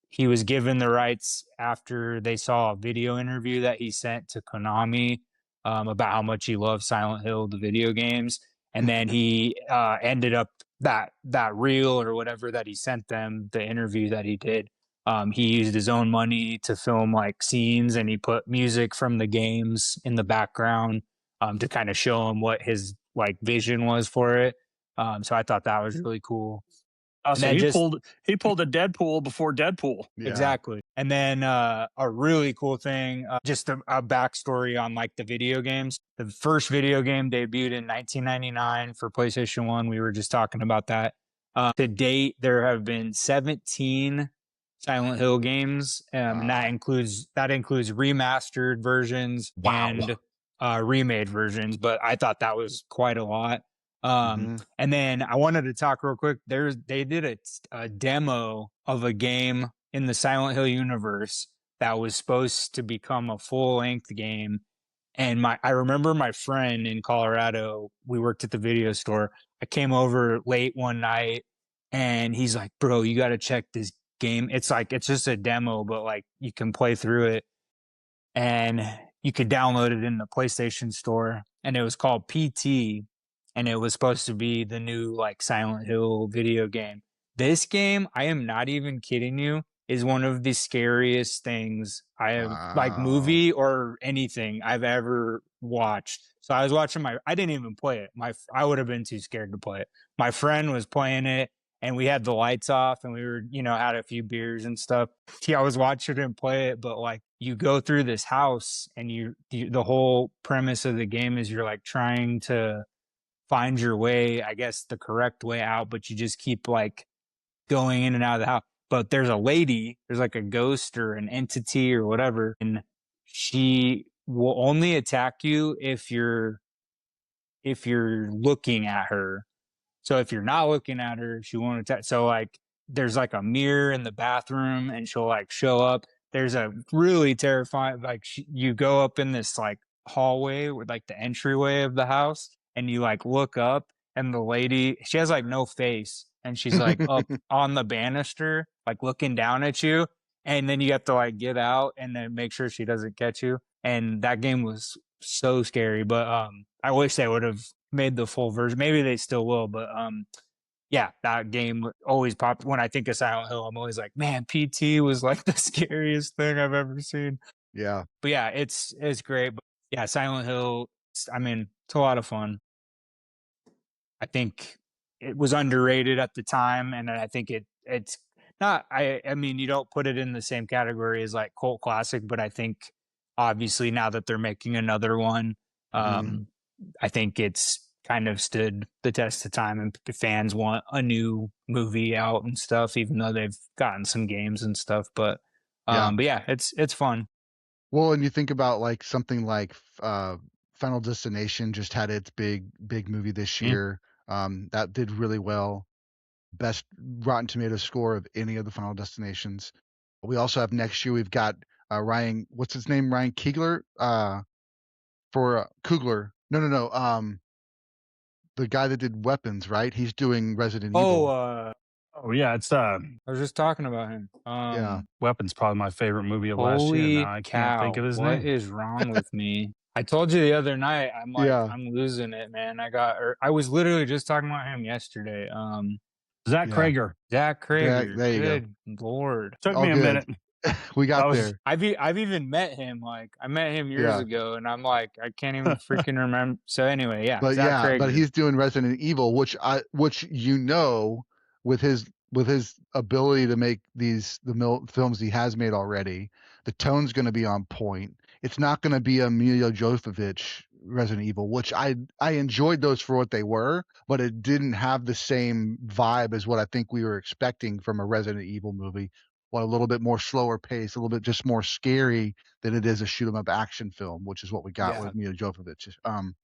he was given the rights after they saw a video interview that he sent to Konami about how much he loved Silent Hill, the video games. And then he ended up that reel or whatever that he sent them, the interview that he did. He used his own money to film like scenes, and he put music from the games in the background to kind of show him what his like vision was for it. So I thought that was really cool. So he pulled a Deadpool before Deadpool. Yeah. Exactly. And then a really cool thing, just a backstory on like the video games. The first video game debuted in 1999 for PlayStation 1. We were just talking about that. To date, there have been 17 Silent Hill games, and that includes remastered versions and remade versions. But I thought that was quite a lot. And then I wanted to talk real quick. They did a demo of a game in the Silent Hill universe that was supposed to become a full-length game. And I remember my friend in Colorado, we worked at the video store. I came over late one night and he's like, "Bro, you got to check this game. It's just a demo, but like you can play through it and you could download it in the PlayStation store." And it was called PT. And it was supposed to be the new like Silent Hill video game. This game, I am not even kidding you, is one of the scariest things I have like movie or anything I've ever watched. So I was watching I didn't even play it. I would have been too scared to play it. My friend was playing it and we had the lights off and we were, had a few beers and stuff. I was watching him play it, but like you go through this house and the whole premise of the game is you're like trying to find your way, I guess the correct way out, but you just keep like going in and out of the house. But there's there's like a ghost or an entity or whatever, and she will only attack you if you're looking at her. So if you're not looking at her, she won't attack. So like there's like a mirror in the bathroom and she'll like show up. There's a really terrifying, like you go up in this like hallway with like the entryway of the house and you like look up and the lady, she has like no face and she's like up on the banister, like looking down at you. And then you have to like get out and then make sure she doesn't catch you. And that game was so scary, but I wish they would have made the full version. Maybe they still will, but yeah, that game always popped. When I think of Silent Hill, I'm always like, man, PT was like the scariest thing I've ever seen. Yeah. But yeah, it's great. But yeah, Silent Hill, I mean, it's a lot of fun. I think it was underrated at the time, and I think it's not, I mean, you don't put it in the same category as like cult classic, but I think obviously now that they're making another one, I think it's kind of stood the test of time and fans want a new movie out and stuff, even though they've gotten some games and stuff. But yeah, it's fun. Well, and you think about like something like Final Destination just had its big movie this year. That did really well. Best Rotten Tomatoes score of any of the Final Destinations. We also have next year, we've got Ryan, what's his name? Ryan Coogler, for Coogler. No. The guy that did Weapons, right? He's doing Resident Evil. Oh yeah, it's I was just talking about him. Yeah. Weapons, probably my favorite movie of last year. Now I can't think of his name. What is wrong with me? I told you the other night, I'm like, I'm losing it, man. I was literally just talking about him yesterday. Zach Krager. Zach Krager. There you Good Lord. Took me a minute. We got there. I've even met him. Like I met him years ago, and I'm like, I can't even freaking remember. So anyway, yeah. But Zach Krager. but he's doing Resident Evil, which with his ability to make the films he has made already, the tone's going to be on point. It's not going to be a Milla Jovovich Resident Evil, which I enjoyed those for what they were, but it didn't have the same vibe as what I think we were expecting from a Resident Evil movie. A little bit more slower pace, a little bit just more scary than it is a shoot 'em up action film, which is what we got with Milla Jovovich.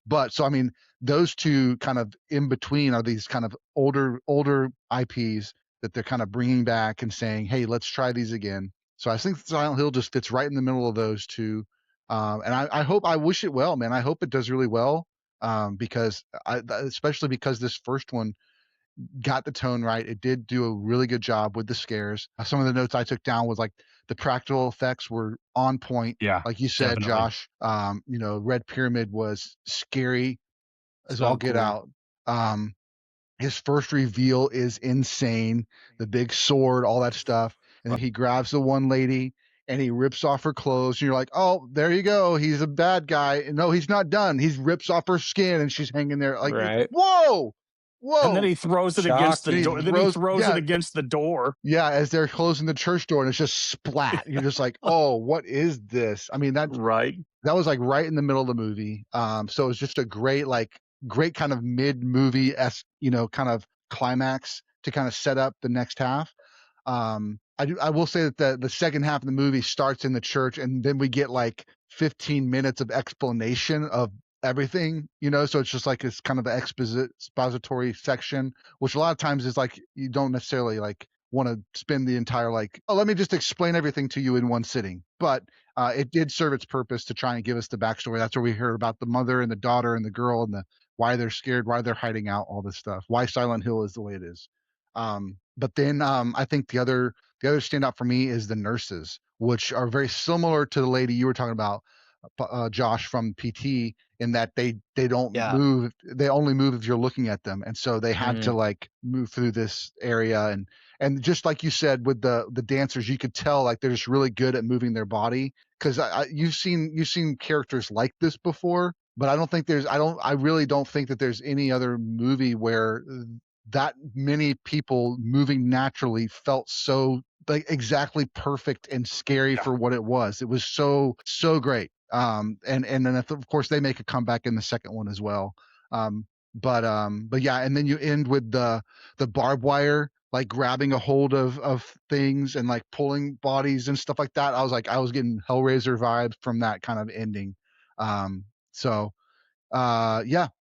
But so I mean, those two kind of in between are these kind of older IPs that they're kind of bringing back and saying, hey, let's try these again. So I think Silent Hill just fits right in the middle of those two. And I wish it well, man. I hope it does really well, because especially because this first one, got the tone right. It did do a really good job with the scares. Some of the notes I took down was like the practical effects were on point. Yeah, Like you said, definitely. Josh, Red Pyramid was scary as So all get cool. out. His first reveal is insane. The big sword, all that stuff. And then he grabs the one lady and he rips off her clothes. And you're like, oh, there you go. He's a bad guy. And no, he's not done. He rips off her skin and she's hanging there like, Right. whoa. And then he throws it against the door. Then he throws it against the door. Yeah, as they're closing the church door, and it's just splat. You're just like, oh, what is this? I mean, that was like right in the middle of the movie. So it was just a great kind of mid-movie kind of climax to kind of set up the next half. I will say that the second half of the movie starts in the church, and then we get like 15 minutes of explanation of everything, so it's just like it's kind of an expository section, which a lot of times is like you don't necessarily like want to spend the entire let me just explain everything to you in one sitting. But it did serve its purpose to try and give us the backstory. That's where we heard about the mother and the daughter and the girl and why they're scared, why they're hiding out, all this stuff, why Silent Hill is the way it is. But then I think the other standout for me is the nurses, which are very similar to the lady you were talking about, Josh, from PT, in that they don't move. They only move if you're looking at them. And so they had to move through this area. And just like you said, with the dancers, you could tell they're just really good at moving their body. Cause you've seen characters like this before, but I really don't think that there's any other movie where that many people moving naturally felt so exactly perfect and scary for what it was. It was so great. And then of course they make a comeback in the second one as well. But yeah, and then you end with the barbed wire grabbing a hold of things and pulling bodies and stuff like that. I was getting Hellraiser vibes from that kind of ending. Yeah.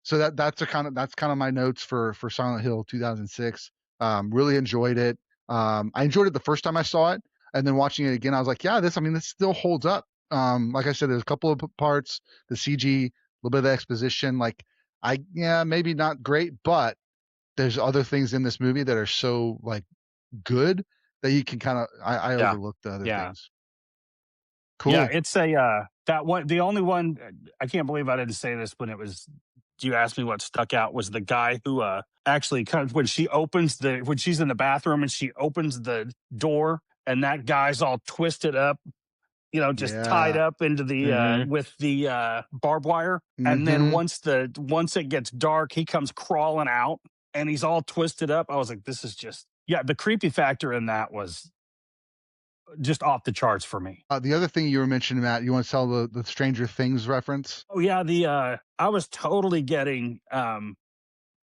So that's kind of my notes for Silent Hill 2006. Really enjoyed it. I enjoyed it the first time I saw it, and then watching it again, I was like, yeah, this still holds up. Like I said, there's a couple of parts, the CG, a little bit of exposition, maybe not great, but there's other things in this movie that are so good that you can kind of I overlooked the other things. Cool. Yeah, it's that one. The only one I can't believe I didn't say this when it was. You asked me what stuck out was the guy who actually when she's in the bathroom and she opens the door and that guy's all twisted up, tied up into the with the barbed wire. And then once it gets dark, he comes crawling out and he's all twisted up. I was like, this is just the creepy factor in that was just off the charts for me. The other thing you were mentioning, Matt, you want to tell the Stranger Things reference? Oh yeah, I was totally getting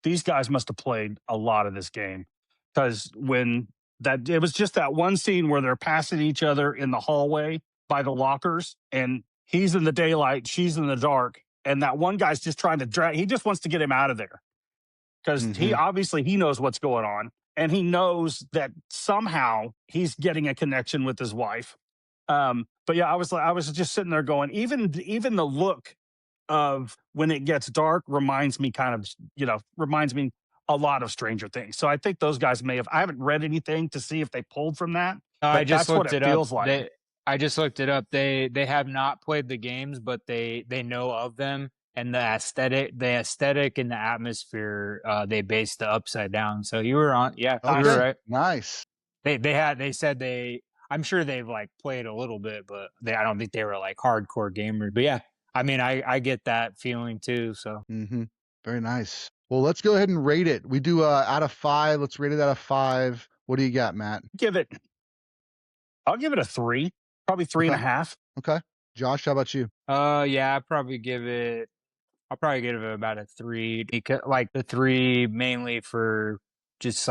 these guys must have played a lot of this game, because it was just that one scene where they're passing each other in the hallway by the lockers, and he's in the daylight, she's in the dark, and that one guy's just trying to he just wants to get him out of there because he knows what's going on. And he knows that somehow he's getting a connection with his wife. But yeah, I was just sitting there going, even the look of when it gets dark reminds me a lot of Stranger Things. So I think those guys I haven't read anything to see if they pulled from that. I just looked it feels up. Like. I just looked it up. They have not played the games, but they know of them. And the aesthetic and the atmosphere, they based the Upside Down. So you were on, you were right. Nice. I'm sure they've played a little bit, but I don't think they were hardcore gamers. But yeah, I get that feeling too. So very nice. Well, let's go ahead and rate it. We do out of 5. Let's rate it out of 5. What do you got, Matt? I'll give it a 3, probably 3.5. Okay. Josh, how about you? Yeah, I'll probably give it about a 3, because the 3 mainly for just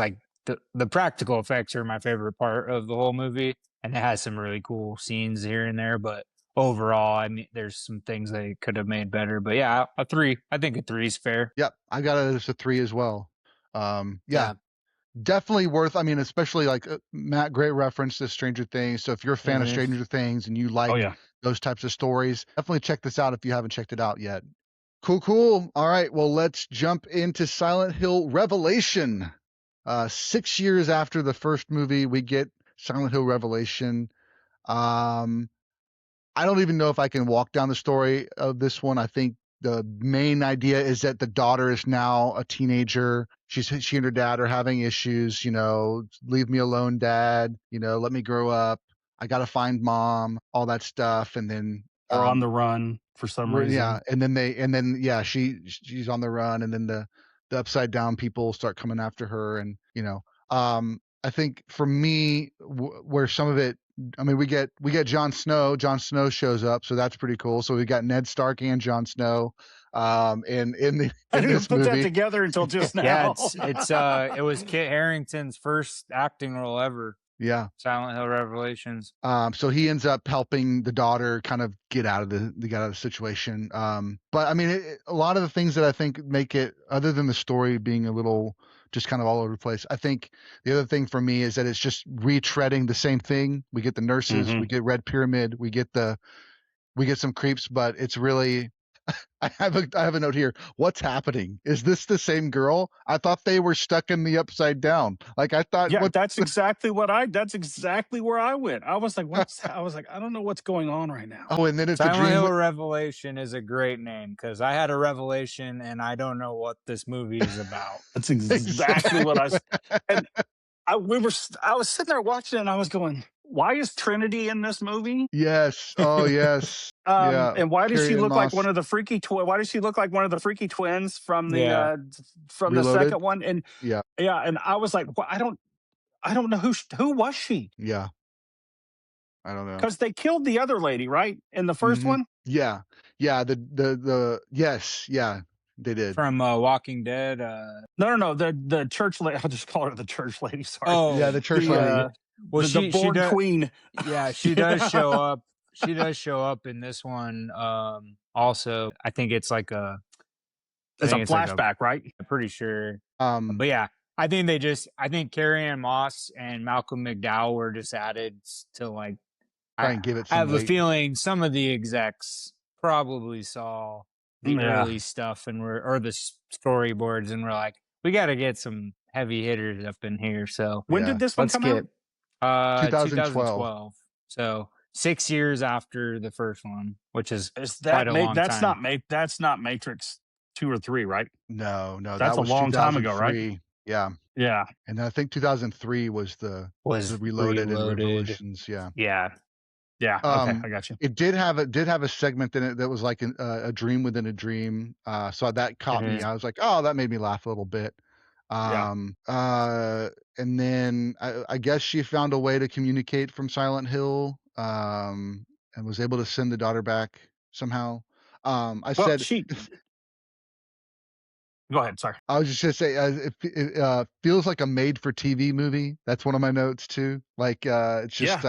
the practical effects are my favorite part of the whole movie, and it has some really cool scenes here and there, but overall, there's some things they could have made better. But yeah, a 3. I think a 3 is fair. Yep, I got it as a 3 as well. Yeah. Definitely worth. Especially Matt, great reference to Stranger Things. So if you're a fan of Stranger Things and you like those types of stories, definitely check this out if you haven't checked it out yet. Cool. All right, well, let's jump into Silent Hill Revelation. 6 years after the first movie, we get Silent Hill Revelation. I don't even know if I can walk down the story of this one. I think the main idea is that the daughter is now a teenager. She and her dad are having issues, leave me alone, dad, let me grow up. I got to find mom, all that stuff. And then Or on the run for some reason. yeah. She's on the run, and then the upside down people start coming after her. And, I think for me, where some of it, I mean, we get Jon Snow. Jon Snow shows up, so that's pretty cool. So we got Ned Stark and Jon Snow, in I didn't this put that movie. together until just now. Yeah, it was Kit Harington's first acting role ever. Yeah. Silent Hill Revelations. So he ends up helping the daughter kind of get out of the situation. But I mean, a lot of the things that I think make it, other than the story being a little just kind of all over the place, I think the other thing for me is that it's just retreading the same thing. We get the nurses, we get Red Pyramid, we get some creeps, but it's really, I have a note here. What's happening? Is this the same girl? I thought they were stuck in the upside down. Like I thought. Yeah, that's exactly where I went. I was like, I don't know what's going on right now. Oh, and then it's Silent a dream. Hill Revelation is a great name, because I had a revelation and I don't know what this movie is about. That's exactly what I was sitting there watching it and I was going, why is Trinity in this movie? Yes. Oh, yes. Yeah. And why does she Carrie-Anne look like Moss. one of the freaky why does she look like one of the freaky twins from the Yeah. from the Reloaded? second one? And Yeah. and I was like, well, I don't know who was she? Yeah. I don't know. Because they killed the other lady, right? In the first one? Yeah. Yeah. Yes. Yeah. They did. From Walking Dead. No. The church lady. I'll just call her the church lady. Sorry. Oh, yeah. The church lady. Well, the Borg Queen. Yeah, she does show up. She does show up in this one. Also, I think it's like It's a flashback, right? I'm pretty sure. But yeah, I think Carrie-Anne Moss and Malcolm McDowell were just added to like. Try and give it some I have weight. a feeling some of the execs probably saw the early stuff or the storyboards and were like, we got to get some heavy hitters up in here. So when did this one come out? 2012. So 6 years after the first one, which is that quite a long time. That's not Matrix 2 or 3, right? No, That's that was a long time ago, right? 2003. Yeah. Yeah. And I think 2003 was the Reloaded and Revolutions. Yeah. Yeah. Yeah. Okay, I got you. It did have a segment in it that was like a dream within a dream. So that caught me. I was like, oh, that made me laugh a little bit. And then I guess she found a way to communicate from Silent Hill, and was able to send the daughter back somehow. Go ahead. Sorry. I was just gonna say, it feels like a made-for-TV movie. That's one of my notes too. Like it's just.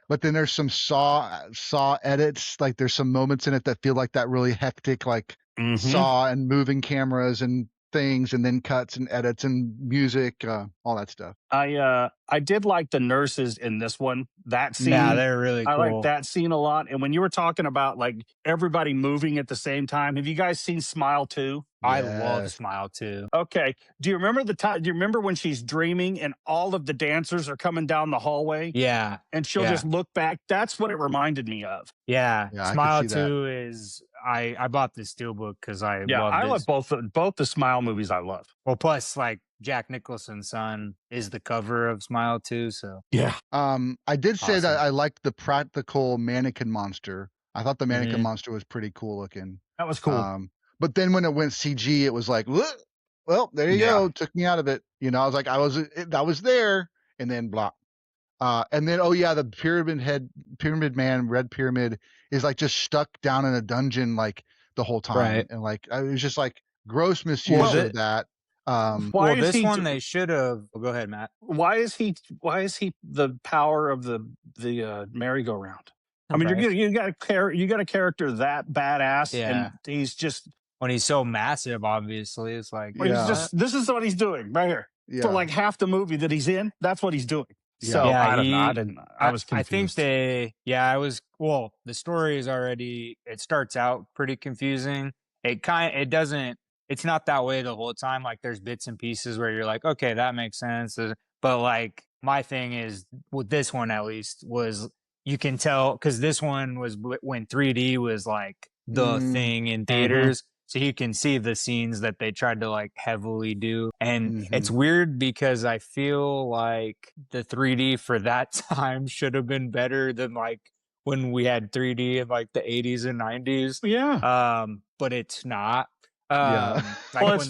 But then there's some Saw edits. Like there's some moments in it that feel like that really hectic, like Saw and moving cameras and things, and then cuts and edits and music, all that stuff. I did like the nurses in this one. That scene, yeah, they're really cool. I like that scene a lot. And when you were talking about like everybody moving at the same time, have you guys seen Smile 2? I love Smile 2. Okay. Do you remember do you remember when she's dreaming and all of the dancers are coming down the hallway? Yeah. And she'll just look back. That's what it reminded me of. Yeah. Smile 2 is I bought this steelbook because I love both the Smile movies I love. Well, plus like Jack Nicholson's son is the cover of Smile 2, so yeah. I did say that I liked the practical mannequin monster. I thought the mannequin monster was pretty cool looking. That was cool. But then when it went CG, it was like, well, there you go. Took me out of it. I was like, I was there, and then blah. And then the pyramid man, Red Pyramid, is like just stuck down in a dungeon like the whole time, right. And like it was just like gross misuse of that. They should have. Well, go ahead, Matt. Why is he the power of the merry-go-round? I mean, you got a character that badass, and he's just when he's so massive. Obviously, it's like this is what he's doing right here for like half the movie that he's in. That's what he's doing. So I was confused. I think the story is already. It starts out pretty confusing. It doesn't it's not that way the whole time. Like there's bits and pieces where you're like, okay, that makes sense. But like my thing is with this one at least was you can tell because this one was when 3D was like the thing in theaters. So you can see the scenes that they tried to like heavily do. And it's weird because I feel like the 3D for that time should have been better than like when we had 3D in like the 80s and 90s. Yeah. But it's not. Yeah. Like Well, when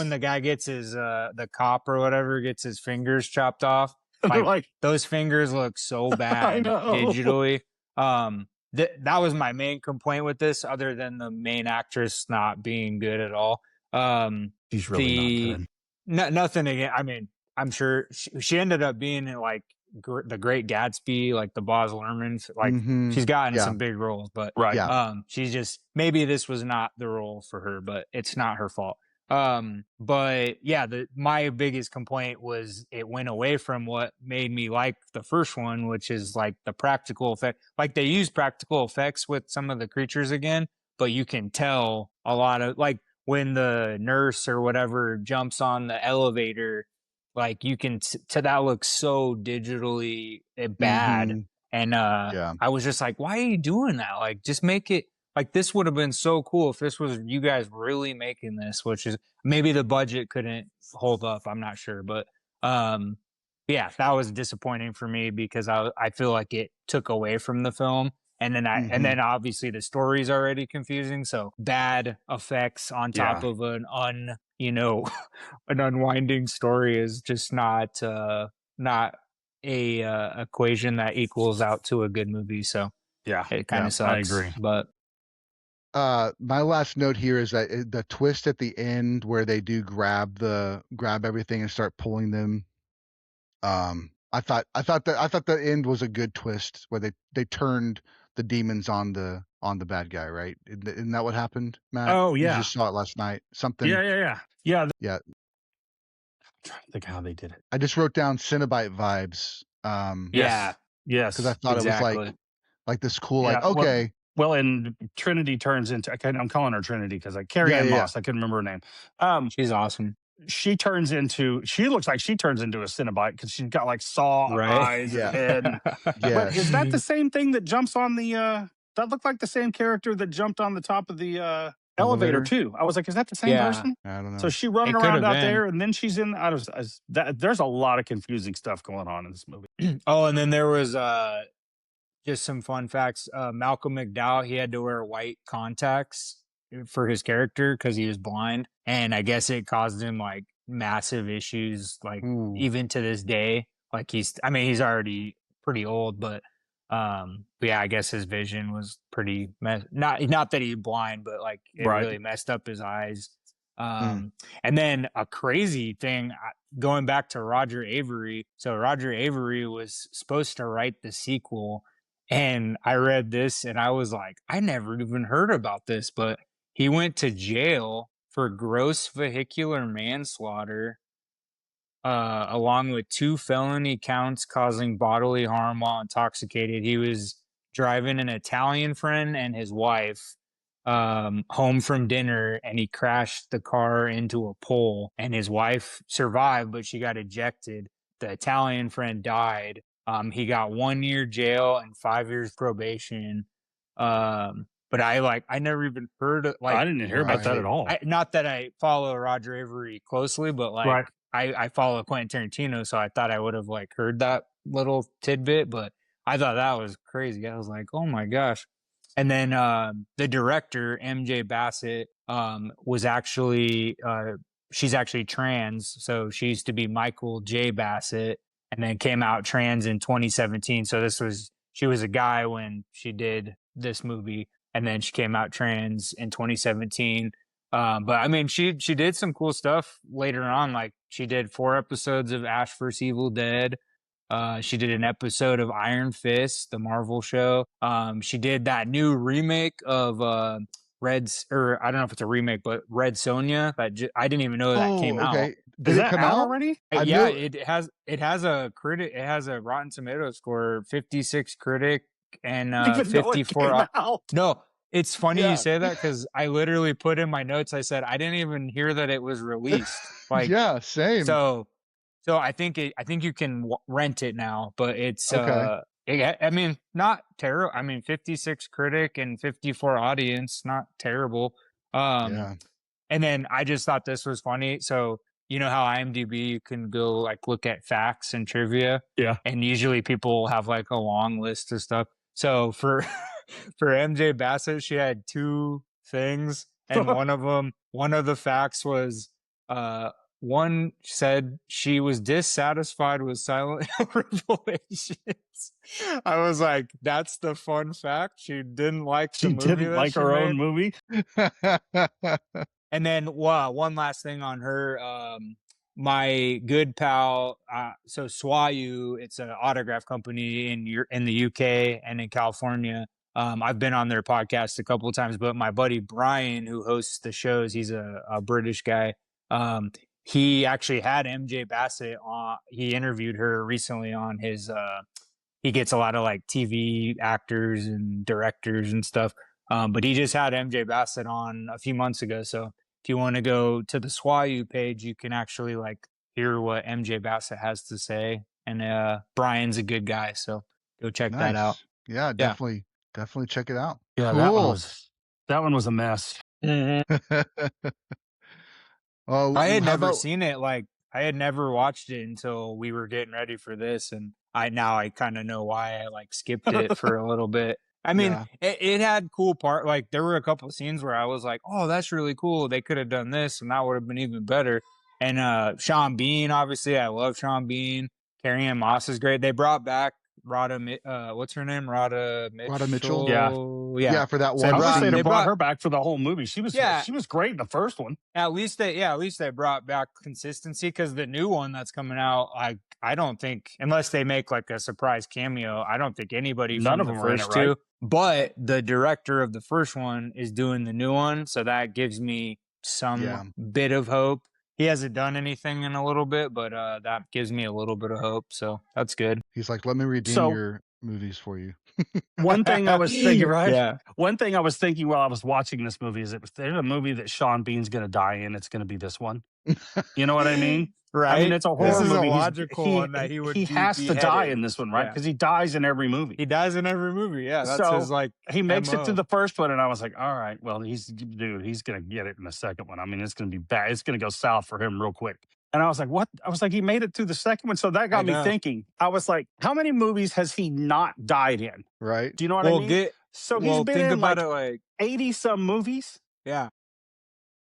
the guy gets his the cop or whatever gets his fingers chopped off. Like those fingers look so I bad know. digitally. That was my main complaint with this, other than the main actress not being good at all. She's really not good. Nothing again. I mean, I'm sure she ended up being in like the Great Gatsby, like the Baz Luhrmann. Like she's gotten some big roles, but she's just maybe this was not the role for her, but it's not her fault. But yeah, my biggest complaint was it went away from what made me like the first one, which is like the practical effect. Like they use practical effects with some of the creatures again, but you can tell a lot of like when the nurse or whatever jumps on the elevator, like you can that looks so digitally bad. And I was just like, why are you doing that? Like just make it like this would have been so cool if this was you guys really making this, which is maybe the budget couldn't hold up. I'm not sure. But yeah, that was disappointing for me because I feel like it took away from the film. And then and then obviously the story's already confusing. So bad effects on top of an an unwinding story is just not a equation that equals out to a good movie. So yeah, it kind of sucks. I agree. But my last note here is that the twist at the end where they do grab everything and start pulling them. I thought the end was a good twist where they turned the demons on the bad guy, right? Isn't that what happened, Matt? Oh yeah, you just saw it last night. Something. Yeah. I'm trying to think how they did it. I just wrote down Cenobite vibes. Yes, because I thought it was like this cool, like okay. Well, and Trinity turns into I'm calling her Trinity because like Carrie-Anne Moss, I couldn't remember her name. She's awesome. She looks like she turns into a Cenobite because she's got like saw eyes and head. But is that the same thing that jumps on the that looked like the same character that jumped on the top of the elevator too? I was like, is that the same person? I don't know. So she running around out there and then she's in there's a lot of confusing stuff going on in this movie. Oh, and then there was just some fun facts. Malcolm McDowell, he had to wear white contacts for his character because he was blind, and I guess it caused him like massive issues, like even to this day. Like he's already pretty old, but yeah, I guess his vision was pretty not that he's blind, but like it really messed up his eyes. And then a crazy thing, going back to Roger Avery. So Roger Avery was supposed to write the sequel. And I read this and I was like, I never even heard about this, but he went to jail for gross vehicular manslaughter, along with 2 felony counts causing bodily harm while intoxicated. He was driving an Italian friend and his wife home from dinner, and he crashed the car into a pole, and his wife survived, but she got ejected. The Italian friend died. He got 1 year jail and 5 years probation. But I never even heard of, like, I didn't hear about that at all. Not that I follow Roger Avery closely, but like I follow Quentin Tarantino, so I thought I would have like heard that little tidbit, but I thought that was crazy. I was like, oh my gosh. And then the director, MJ Bassett, was actually she's actually trans, so she used to be Michael J. Bassett, and then came out trans in 2017. So she was a guy when she did this movie, and then she came out trans in 2017. But I mean, she did some cool stuff later on. Like she did 4 episodes of Ash vs. Evil Dead. She did an episode of Iron Fist, the Marvel show. She did that new remake of Red's, or I don't know if it's a remake, but Red Sonja. I didn't even know that came out. Did it come out already? Yeah, it has a critic. It has a Rotten Tomatoes score 56 critic and 54. No, it's funny you say that because I literally put in my notes. I said I didn't even hear that it was released. Like, yeah, same. So I think you can rent it now, but it's Okay. I mean, not terrible. I mean, 56 critic and 54 audience, not terrible. Yeah. And then I just thought this was funny. So you know how IMDb you can go like look at facts and trivia, Yeah. and usually people have like a long list of stuff. So for for MJ Bassett, she had 2 things, and one of the facts was one said she was dissatisfied with Silent Hill Revelations. I was like, that's the fun fact. She didn't like She the movie didn't that like she her made. own movie. And then one last thing on her, my good pal, so Swayu, it's an autograph company in the UK and in California. I've been on their podcast a couple of times, but my buddy Brian, who hosts the shows, he's a British guy. He actually had MJ Bassett on. He interviewed her recently on his. He gets a lot of like TV actors and directors and stuff. But he just had MJ Bassett on a few months ago. So if you want to go to the Swayu page, you can actually like hear what MJ Bassett has to say. And Brian's a good guy, so go check that out. Yeah, definitely check it out. Yeah, Cool. that one was a mess. Oh, I had never seen it. Like I had never watched it until we were getting ready for this, and I kind of know why I like skipped it for a little bit. I mean, it had cool part. Like there were a couple of scenes where I was like, "Oh, that's really cool. They could have done this, and that would have been even better." And Sean Bean, obviously, I love Sean Bean. Carrie-Anne Moss is great. They brought back what's her name? Rhoda Mitchell. Yeah, for that so one. I would say scene. they brought her back for the whole movie. She was great in the first one. At least they brought back consistency, because the new one that's coming out, I don't think, unless they make like a surprise cameo, I don't think anybody None from of the them are in first it, right? two. But the director of the first one is doing the new one, so that gives me some bit of hope. He hasn't done anything in a little bit, but that gives me a little bit of hope, so that's good. He's like, let me redeem your movies for you. One thing I was thinking, right? Yeah. One thing I was thinking while I was watching this movie is, if there's a movie that Sean Bean's going to die in, it's going to be this one. You know what I mean? Right. I mean, it's a horror this is movie. A logical one that he would. He has to die in this one, right? Because he dies in every movie. He dies in every movie. Yeah, that's his like. He makes MO. it to the first one, and I was like, all right, well, he's gonna get it in the second one. I mean, it's gonna be bad. It's gonna go south for him real quick. And I was like, what? I was like, he made it to the second one, so that got me thinking. I was like, how many movies has he not died in? Right. Do you know what I mean? He's been in like 80 some movies. Yeah.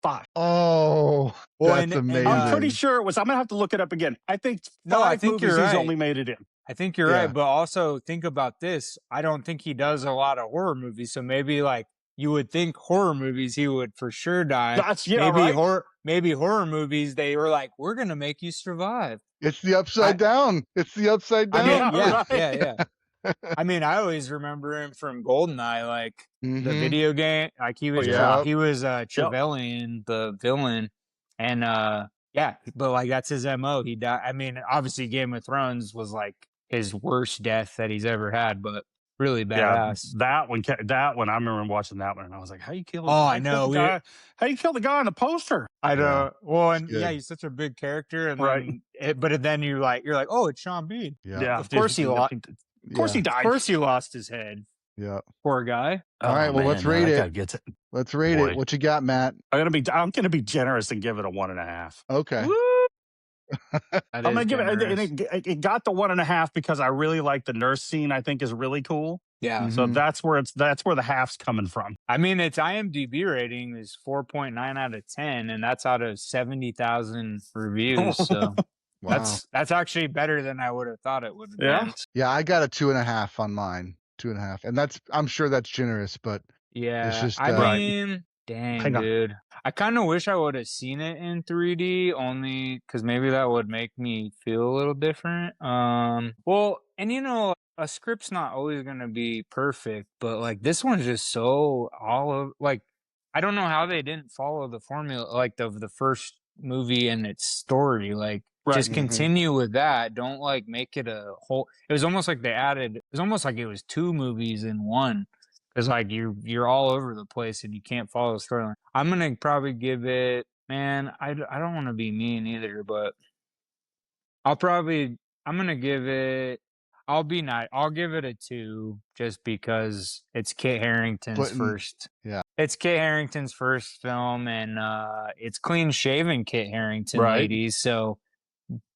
5. Oh, that's amazing. I'm pretty sure it was. I'm gonna have to look it up again. I think 5 movies he's only made it in. I think you're right, but also think about this. I don't think he does a lot of horror movies, so maybe like you would think horror movies he would for sure die. Maybe horror movies they were like, we're gonna make you survive. It's the upside down. It's the upside down. Yeah. I mean, I always remember him from GoldenEye, like the video game. Like he was Trevelyan, the villain, and but like that's his MO. He died. I mean, obviously, Game of Thrones was like his worst death that he's ever had, but really badass. Yeah, that one. I remember watching that one, and I was like, "How you kill? I know. How you kill the guy on the poster?" I know. Well, and he's such a big character, and but then you're like, oh, it's Sean Bean. Yeah. Of course he lost. Of course he died. Of course he lost his head. Yeah. Poor guy. All right, well, let's rate it. Let's rate it. What you got, Matt? I'm gonna be generous and give it a 1.5. Okay. I'm gonna give it. And it got the 1.5 because I really like the nurse scene. I think is really cool. Yeah. So that's where the half's coming from. I mean, its IMDb rating is 4.9 out of 10, and that's out of 70,000 reviews. So. Wow. That's actually better than I would have thought it would have been. Yeah, I got a 2.5 on mine. 2.5. And I'm sure that's generous, but it's just I mean, dang, dude. I kind of wish I would have seen it in 3D, only because maybe that would make me feel a little different. Well, and you know, a script's not always gonna be perfect, but like this one's just so I don't know how they didn't follow the formula like the first movie and its story. Like just continue with that. Don't like make it a whole. It was almost like it was almost like it was 2 movies in one, It's like you're all over the place and you can't follow the storyline. I'm gonna probably give it, man. I don't want to be mean either, but I'm gonna give it. I'll be nice. I'll give it a 2 just because it's Kit Harington's first. Yeah. It's Kit Harington's first film, and it's clean shaven Kit Harington, Right. ladies. So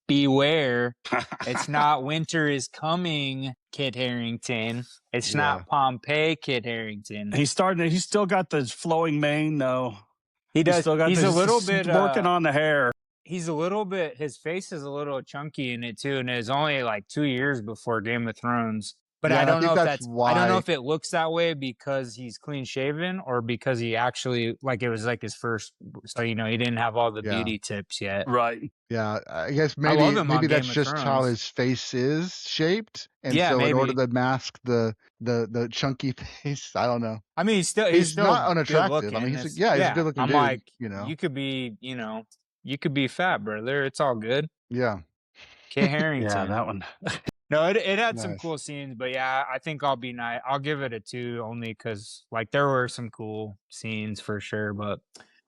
beware. It's not Winter is Coming Kit Harington. It's not Pompeii Kit Harington. He's still got the flowing mane though. He does. He's a little bit working on the hair. He's a little bit, his face is a little chunky in it too, and it's only like 2 years before Game of Thrones. But I don't know if that's why. I don't know if it looks that way because he's clean shaven or because he actually, like, it was like his first, so he didn't have all the beauty tips yet. Right. Yeah, I guess maybe that's just how his face is shaped, and so in order to mask the chunky face, I don't know. I mean, he's still not unattractive. I mean, he's a good looking dude. Like, you could be, you could be fat, brother. It's all good. Yeah. Kit Harington. Yeah, that one. No, it had some cool scenes, but yeah, I think I'll be nice. I'll give it a 2 only because like there were some cool scenes for sure, but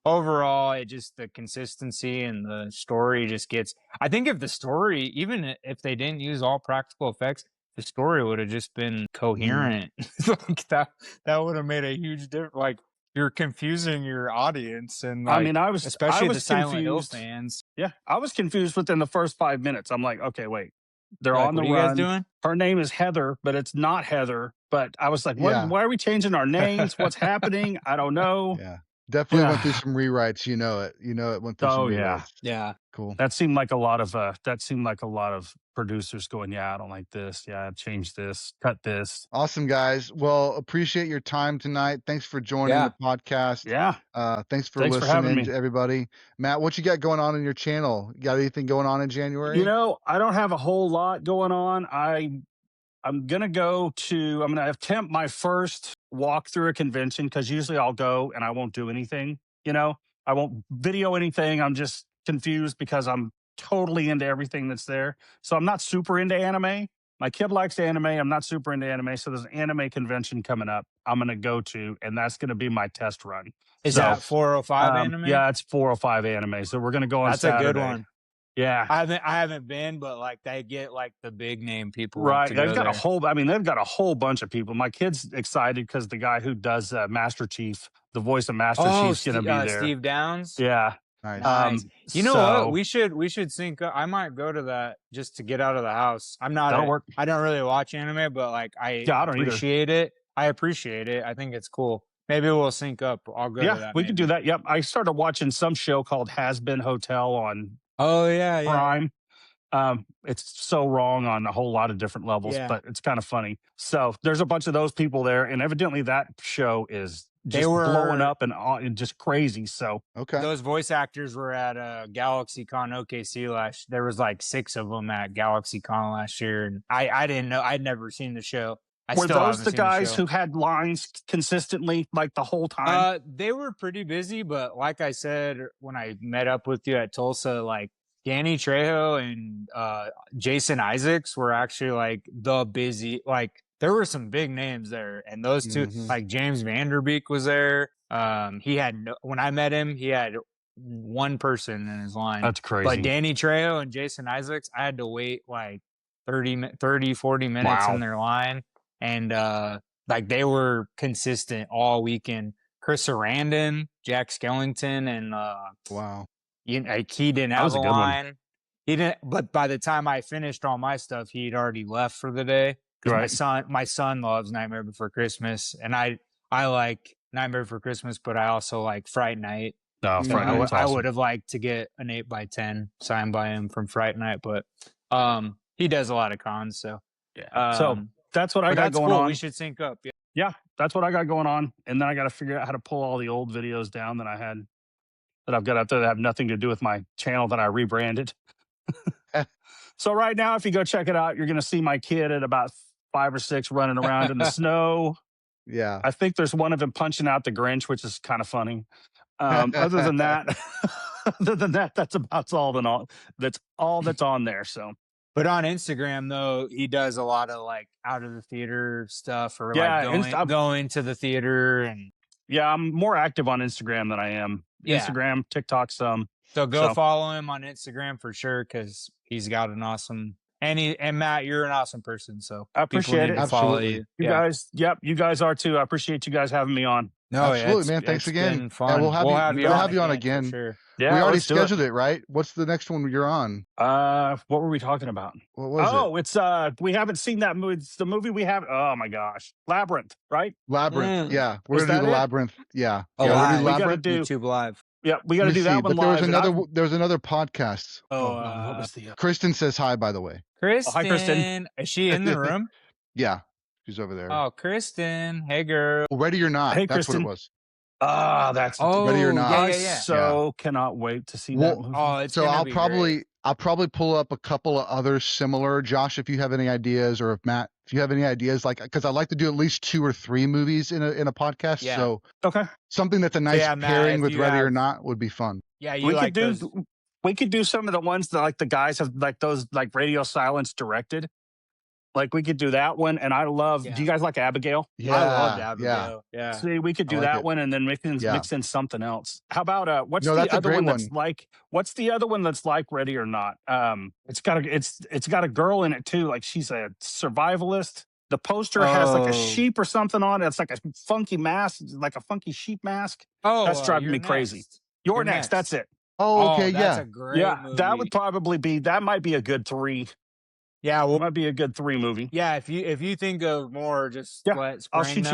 overall, the consistency and the story just gets. I think if the story, even if they didn't use all practical effects, the story would have just been coherent. Like that would have made a huge difference. Like you're confusing your audience, and like, I mean, especially the Silent Hill confused. fans. Yeah, I was confused within the first 5 minutes. I'm like, okay, wait. They're Like, on the what are you run. guys doing? Her name is Heather, but it's not Heather. But I was like, why are we changing our names? What's happening? I don't know. Yeah. Definitely went through some rewrites. You know it went through some rewrites. Yeah. Cool. That seemed like a lot of producers going, yeah, I don't like this. Yeah, change this, cut this. Awesome, guys. Well, appreciate your time tonight. Thanks for joining the podcast. Yeah. Thanks for listening to everybody. Matt, what you got going on in your channel? You got anything going on in January? I don't have a whole lot going on. I'm going to attempt my first walk through a convention because usually I'll go and I won't do anything. I won't video anything. I'm just confused because I'm totally into everything that's there. So I'm not super into anime. My kid likes anime. I'm not super into anime. So there's an anime convention coming up I'm going to go to, and that's going to be my test run. Is that 405 anime? Yeah, it's 405 anime. So we're going to go on Saturday. That's a good one. Yeah. I haven't been, but like they get like the big name people. Right. They've got a whole bunch of people. My kid's excited because the guy who does Master Chief, the voice of Master Chief's going to be there. Steve Downs. Yeah. Nice. You know what? We should sync up. I might go to that just to get out of the house. I don't really watch anime, but like I appreciate it. I appreciate it. I think it's cool. Maybe we'll sync up. I'll go to that. We could do that. Yep. I started watching some show called Has Been Hotel on Prime. It's so wrong on a whole lot of different levels, but it's kind of funny. So there's a bunch of those people there, and evidently that show is just blowing up and just crazy. So those voice actors were at GalaxyCon OKC there was like 6 of them at GalaxyCon last year, and I didn't know. I'd never seen the show. Were those the guys who had lines consistently like the whole time? They were pretty busy, but like I said when I met up with you at Tulsa, like Danny Trejo and Jason Isaacs were actually like the busy, like there were some big names there, and those two, like James Vanderbeek was there. He had when I met him, he had one person in his line. That's crazy. But Danny Trejo and Jason Isaacs, I had to wait like 30, 40 minutes in their line, and like they were consistent all weekend. Chris Sarandon, Jack Skellington, and he didn't have a line. He didn't, but by the time I finished all my stuff, he'd already left for the day. Right. My son loves Nightmare Before Christmas, and I like Nightmare Before Christmas, but I also like Fright Night. Oh, Fright Night's awesome. I would have liked to get an 8x10 signed by him from Fright Night, but he does a lot of cons, so so that's what I got going on. We should sync up. Yeah, that's what I got going on, and then I got to figure out how to pull all the old videos down that I had that I've got up there that have nothing to do with my channel that I rebranded. So right now, if you go check it out, you're going to see my kid at about 5 or 6 running around in the snow. Yeah. I think there's one of him punching out the Grinch, which is kind of funny. Other than that, that's all that's on there. So But on Instagram, though, he does a lot of like out of the theater stuff, or Yeah, like going to the theater. And yeah, I'm more active on Instagram than I am Instagram, TikTok, some. So go follow him on Instagram for sure, because he's got an awesome. And Matt, you're an awesome person, so I appreciate it. Follow you. You guys, you guys are too. I appreciate you guys having me on. No, absolutely, man. Thanks again. Fun. We'll have you on again. Sure. Yeah, we already scheduled it, right? What's the next one you're on? What were we talking about? What was it? It's we haven't seen that movie. It's the movie we have. Oh my gosh, Labyrinth, right? Labyrinth. Yeah, we're gonna do the Labyrinth. Yeah, we're gonna do Labyrinth. YouTube live. Yeah, we got to do that one live. There was another podcast. What was the? Kristen says hi, by the way. Kristen. Hi, Kristen. Is she in the room? Yeah, she's over there. Oh, Kristen. Hey, girl. Ready or Not. Hey, that's Kristen. what it was. That's Ready or Not. I cannot wait to see that movie. So I'll probably pull up a couple of others similar. Josh, if you have any ideas, or if Matt, if you have any ideas, like, because I like to do at least 2 or 3 movies in a podcast. Yeah. So okay, something that's a nice pairing with Ready or Not would be fun. Yeah, we could do some of the ones that like the guys have, like those like Radio Silence directed. Like we could do that one, and I love. Do you guys like Abigail? Yeah, I loved Abigail. Yeah. See, we could do that one, and then mix in something else. How about what's the other one that's like? What's the other one that's like Ready or Not? It's got a girl in it too. Like she's a survivalist. The poster has like a sheep or something on it. It's like a funky mask, like a funky sheep mask. Oh, that's driving me crazy. You're next. That's it. Oh, okay, that's a great movie. That would probably be. That might be a good 3. Yeah, well, might be a good 3 movie. Yeah, if you think of more, just let I'll shoot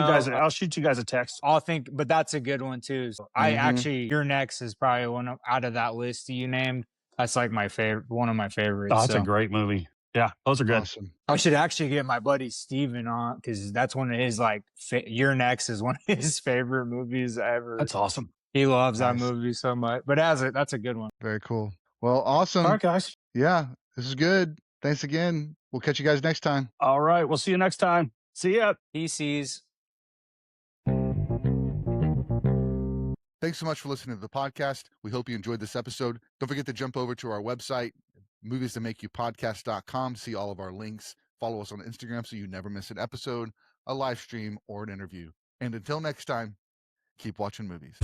you guys a text. But that's a good one too. So I actually, Your Next is probably one out of that list you named. That's like my favorite, one of my favorites. Oh, that's a great movie. Yeah, those are good. Awesome. I should actually get my buddy Steven on, because that's one of his like. Your Next is one of his favorite movies ever. That's awesome. He loves that movie so much. But that's a good one. Very cool. Well, awesome. All right, guys. Yeah, this is good. Thanks again. We'll catch you guys next time. All right. We'll see you next time. See ya. PCs. Thanks so much for listening to the podcast. We hope you enjoyed this episode. Don't forget to jump over to our website, moviesthatmakeyoupodcast.com, to see all of our links. Follow us on Instagram so you never miss an episode, a live stream, or an interview. And until next time, keep watching movies.